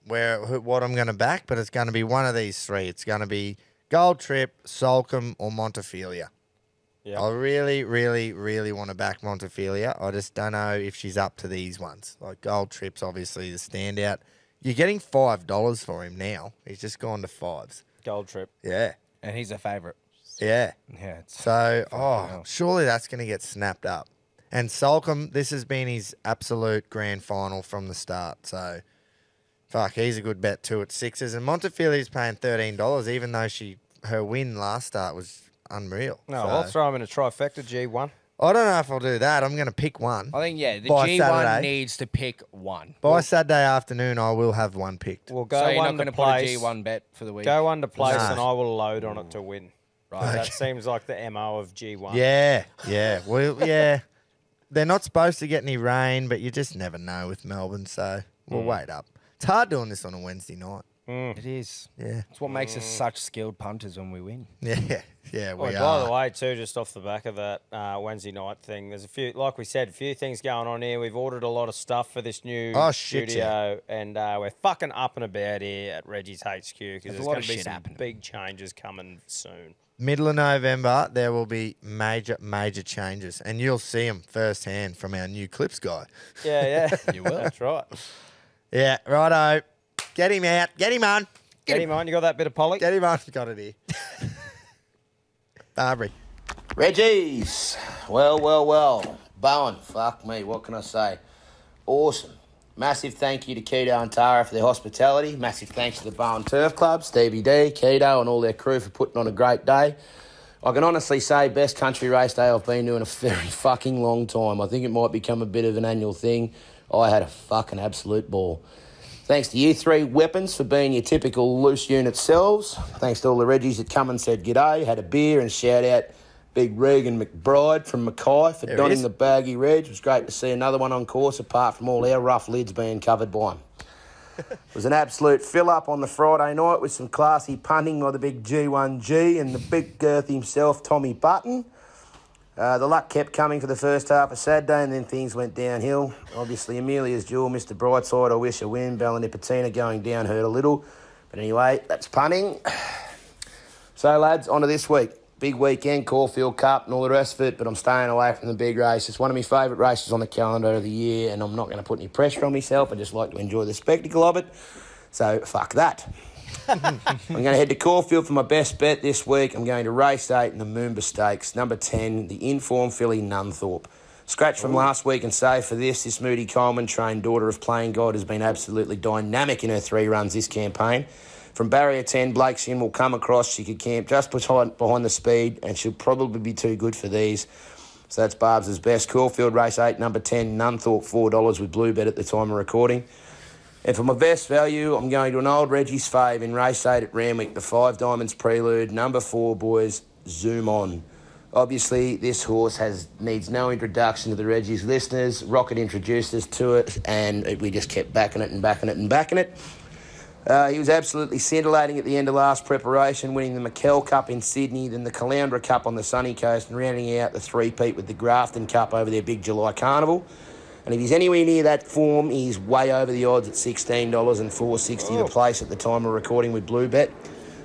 what I'm going to back, but it's going to be one of these 3. It's going to be Gold Trip, Salcombe, or Montefilia. Yep. I really, really, really want to back Montefilia. I just don't know if she's up to these ones. Like Gold Trip's obviously the standout. You're getting $5 for him now. He's just gone to 5s. Gold trip. Yeah. And he's a favourite. Yeah. Yeah. It's, So, hell. surely that's going to get snapped up. And Salcombe, this has been his absolute grand final from the start. So, fuck, he's a good bet too at 6s. And Montefilia's paying $13, even though her win last start was unreal. No, So, I'll throw him in a trifecta G1. I don't know if I'll do that. I'm going to pick one. I think, yeah, the By G1 Saturday. needs to pick one. By Saturday afternoon, I will have one picked. We'll go So you're one not to going to put a place. G1 bet for the week? Go one to place, No. and I will load on it to win. Right. That seems like the MO of G1. Yeah. Well, yeah. They're not supposed to get any rain, but you just never know with Melbourne, so we'll wait up. It's hard doing this on a Wednesday night. It is. Yeah. It's what makes us such skilled punters when we win. Yeah, Oh, we by are. the way, too, just off the back of that Wednesday night thing, there's a few, like we said, a few things going on here. We've ordered a lot of stuff for this new studio, and we're fucking up and about here at Reggie's HQ because there's a lot going of to be shit some happening. big changes coming soon. Middle of November, there will be major changes, and you'll see them firsthand from our new clips guy. Yeah. You will. That's right. Yeah, righto. Get him out. Get him on. Get him on. You got that bit of poly? Get him on. Got it here. Barbary. Reggie's. Well. Bowen, fuck me, what can I say? Awesome. Massive thank you to Keto and Tara for their hospitality. Massive thanks to the Bowen Turf Club, Stevie D, Keto and all their crew for putting on a great day. I can honestly say best country race day I've been to in a very fucking long time. I think it might become a bit of an annual thing. I had a fucking absolute ball. Thanks to you three weapons for being your typical loose unit selves. Thanks to all the Reggies that come and said g'day, had a beer, and shout out Big Regan McBride from Mackay for There he donning is. the baggy reg. It was great to see another one on course apart from all our rough lids being covered by him. It was an absolute fill-up on the Friday night with some classy punting by the big G1G and the big girth himself, Tommy Button. The luck kept coming for the first half of Saturday and then things went downhill. Obviously, Amelia's duel, Mr. Brightside, I wish a win. Bella Nipotina going down hurt a little. But anyway, that's punting. So, lads, on to this week. Big weekend, Caulfield Cup and all the rest of it, but I'm staying away from the big race. It's one of my favourite races on the calendar of the year, and I'm not going to put any pressure on myself. I just like to enjoy the spectacle of it. So, fuck that. I'm going to head to Caulfield for my best bet this week. I'm going to race 8 in the Moomba Stakes. Number 10, the informed filly Nunthorpe. Scratch from last week and save for this Moody Coleman, trained daughter of Playing God, has been absolutely dynamic in her 3 runs this campaign. From barrier 10, Blakeson will come across. She could camp just behind the speed, and she'll probably be too good for these. So that's Barb's best. Caulfield race 8, number 10, Nunthorpe, $4 with Blue Bet at the time of recording. And for my best value, I'm going to an old Reggie's fave in race 8 at Randwick, the 5 Diamonds Prelude, number 4, boys, Zoom On. Obviously, this horse needs no introduction to the Reggie's listeners. Rocket introduced us to it, and we just kept backing it and backing it and backing it. He was absolutely scintillating at the end of last preparation, winning the McKell Cup in Sydney, then the Caloundra Cup on the sunny coast, and rounding out the three-peat with the Grafton Cup over their big July Carnival. And if he's anywhere near that form, he's way over the odds at $16 and $4.60 the place at the time of recording with Blue Bet.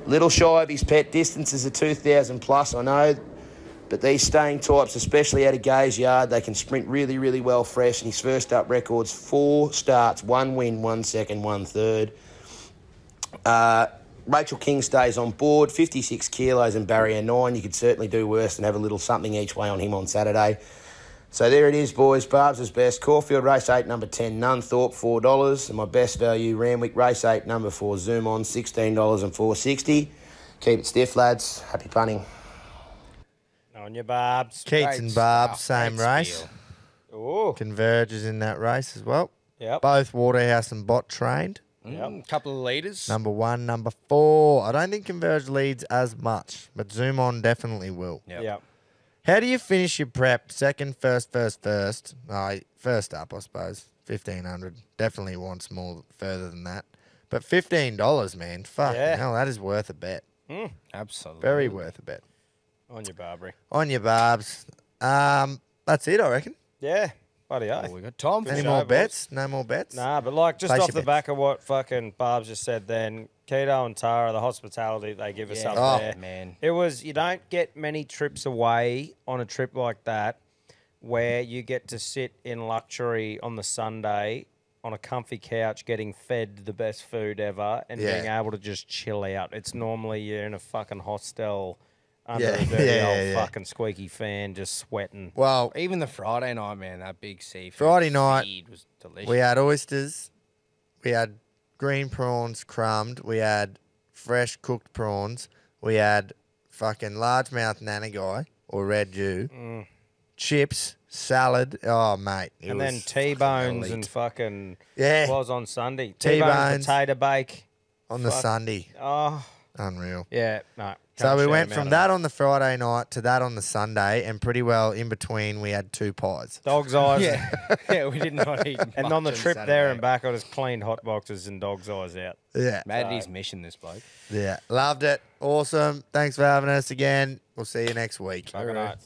Little shy of his pet distances of 2,000 plus, I know, but these staying types, especially out of Gay's Yard, they can sprint really, really well fresh. And his first up record's 4 starts, 1 win, 1 second, 1 third. Rachel King stays on board, 56 kilos and barrier 9. You could certainly do worse than have a little something each way on him on Saturday. So there it is, boys. Barb's best. Caulfield race 8, number 10, Nunthorpe, $4. And my best value, Randwick race 8, number 4, Zoom On, $16 and $4.60. Keep it stiff, lads. Happy punting. On your Barbs. Keats Great and Barb, stuff. same Great race. spiel. Oh, Converges in that race as well. yep. Both Waterhouse and Bott trained. Couple of leaders. Number 1, number 4. I don't think Converge leads as much, but Zoom On definitely will. Yep. How do you finish your prep? Second, first? First up, I suppose. 1,500. Definitely wants more further than that. But $15, man. Fuck Yeah. hell, that is worth a bet. Absolutely. Very worth a bet. On your Barbary. On your Barbs. That's it, I reckon. Yeah. Bloody Oh, oath. we got Tom. Any show, more boys. bets? No more bets? Nah, but like just Place off your the bets. back of what fucking Barb's just said then, Keto and Tara, the hospitality they give us Yeah. up Oh, there. man. It was, you don't get many trips away on a trip like that where you get to sit in luxury on the Sunday on a comfy couch getting fed the best food ever and Yeah. being able to just chill out. It's normally you're in a fucking hostel under Yeah, a dirty yeah, old yeah. fucking squeaky fan just sweating. Well, Even the Friday night, man, that big seafood Friday night, feed was delicious. we had oysters. We had green prawns crumbed. We had fresh cooked prawns. We had fucking largemouth nanagai or red dew. chips, salad. Oh, mate. It And was then fucking T-bones elite. and fucking Yeah. was on Sunday. T-bones. T-bones, potato bake. on the fuck. Sunday. Oh, Unreal. yeah, no. So can't we shout went him from out that enough. on the Friday night to that on the Sunday, and pretty well in between we had 2 pies. Dog's eyes. Yeah, yeah, we did not eat. And much on the trip there Saturday. and back, I just cleaned hot boxes and dog's eyes out. Yeah. Made it his mission, this bloke. Yeah. Loved it. Awesome. Thanks for having us again. We'll see you next week. Fucking oath.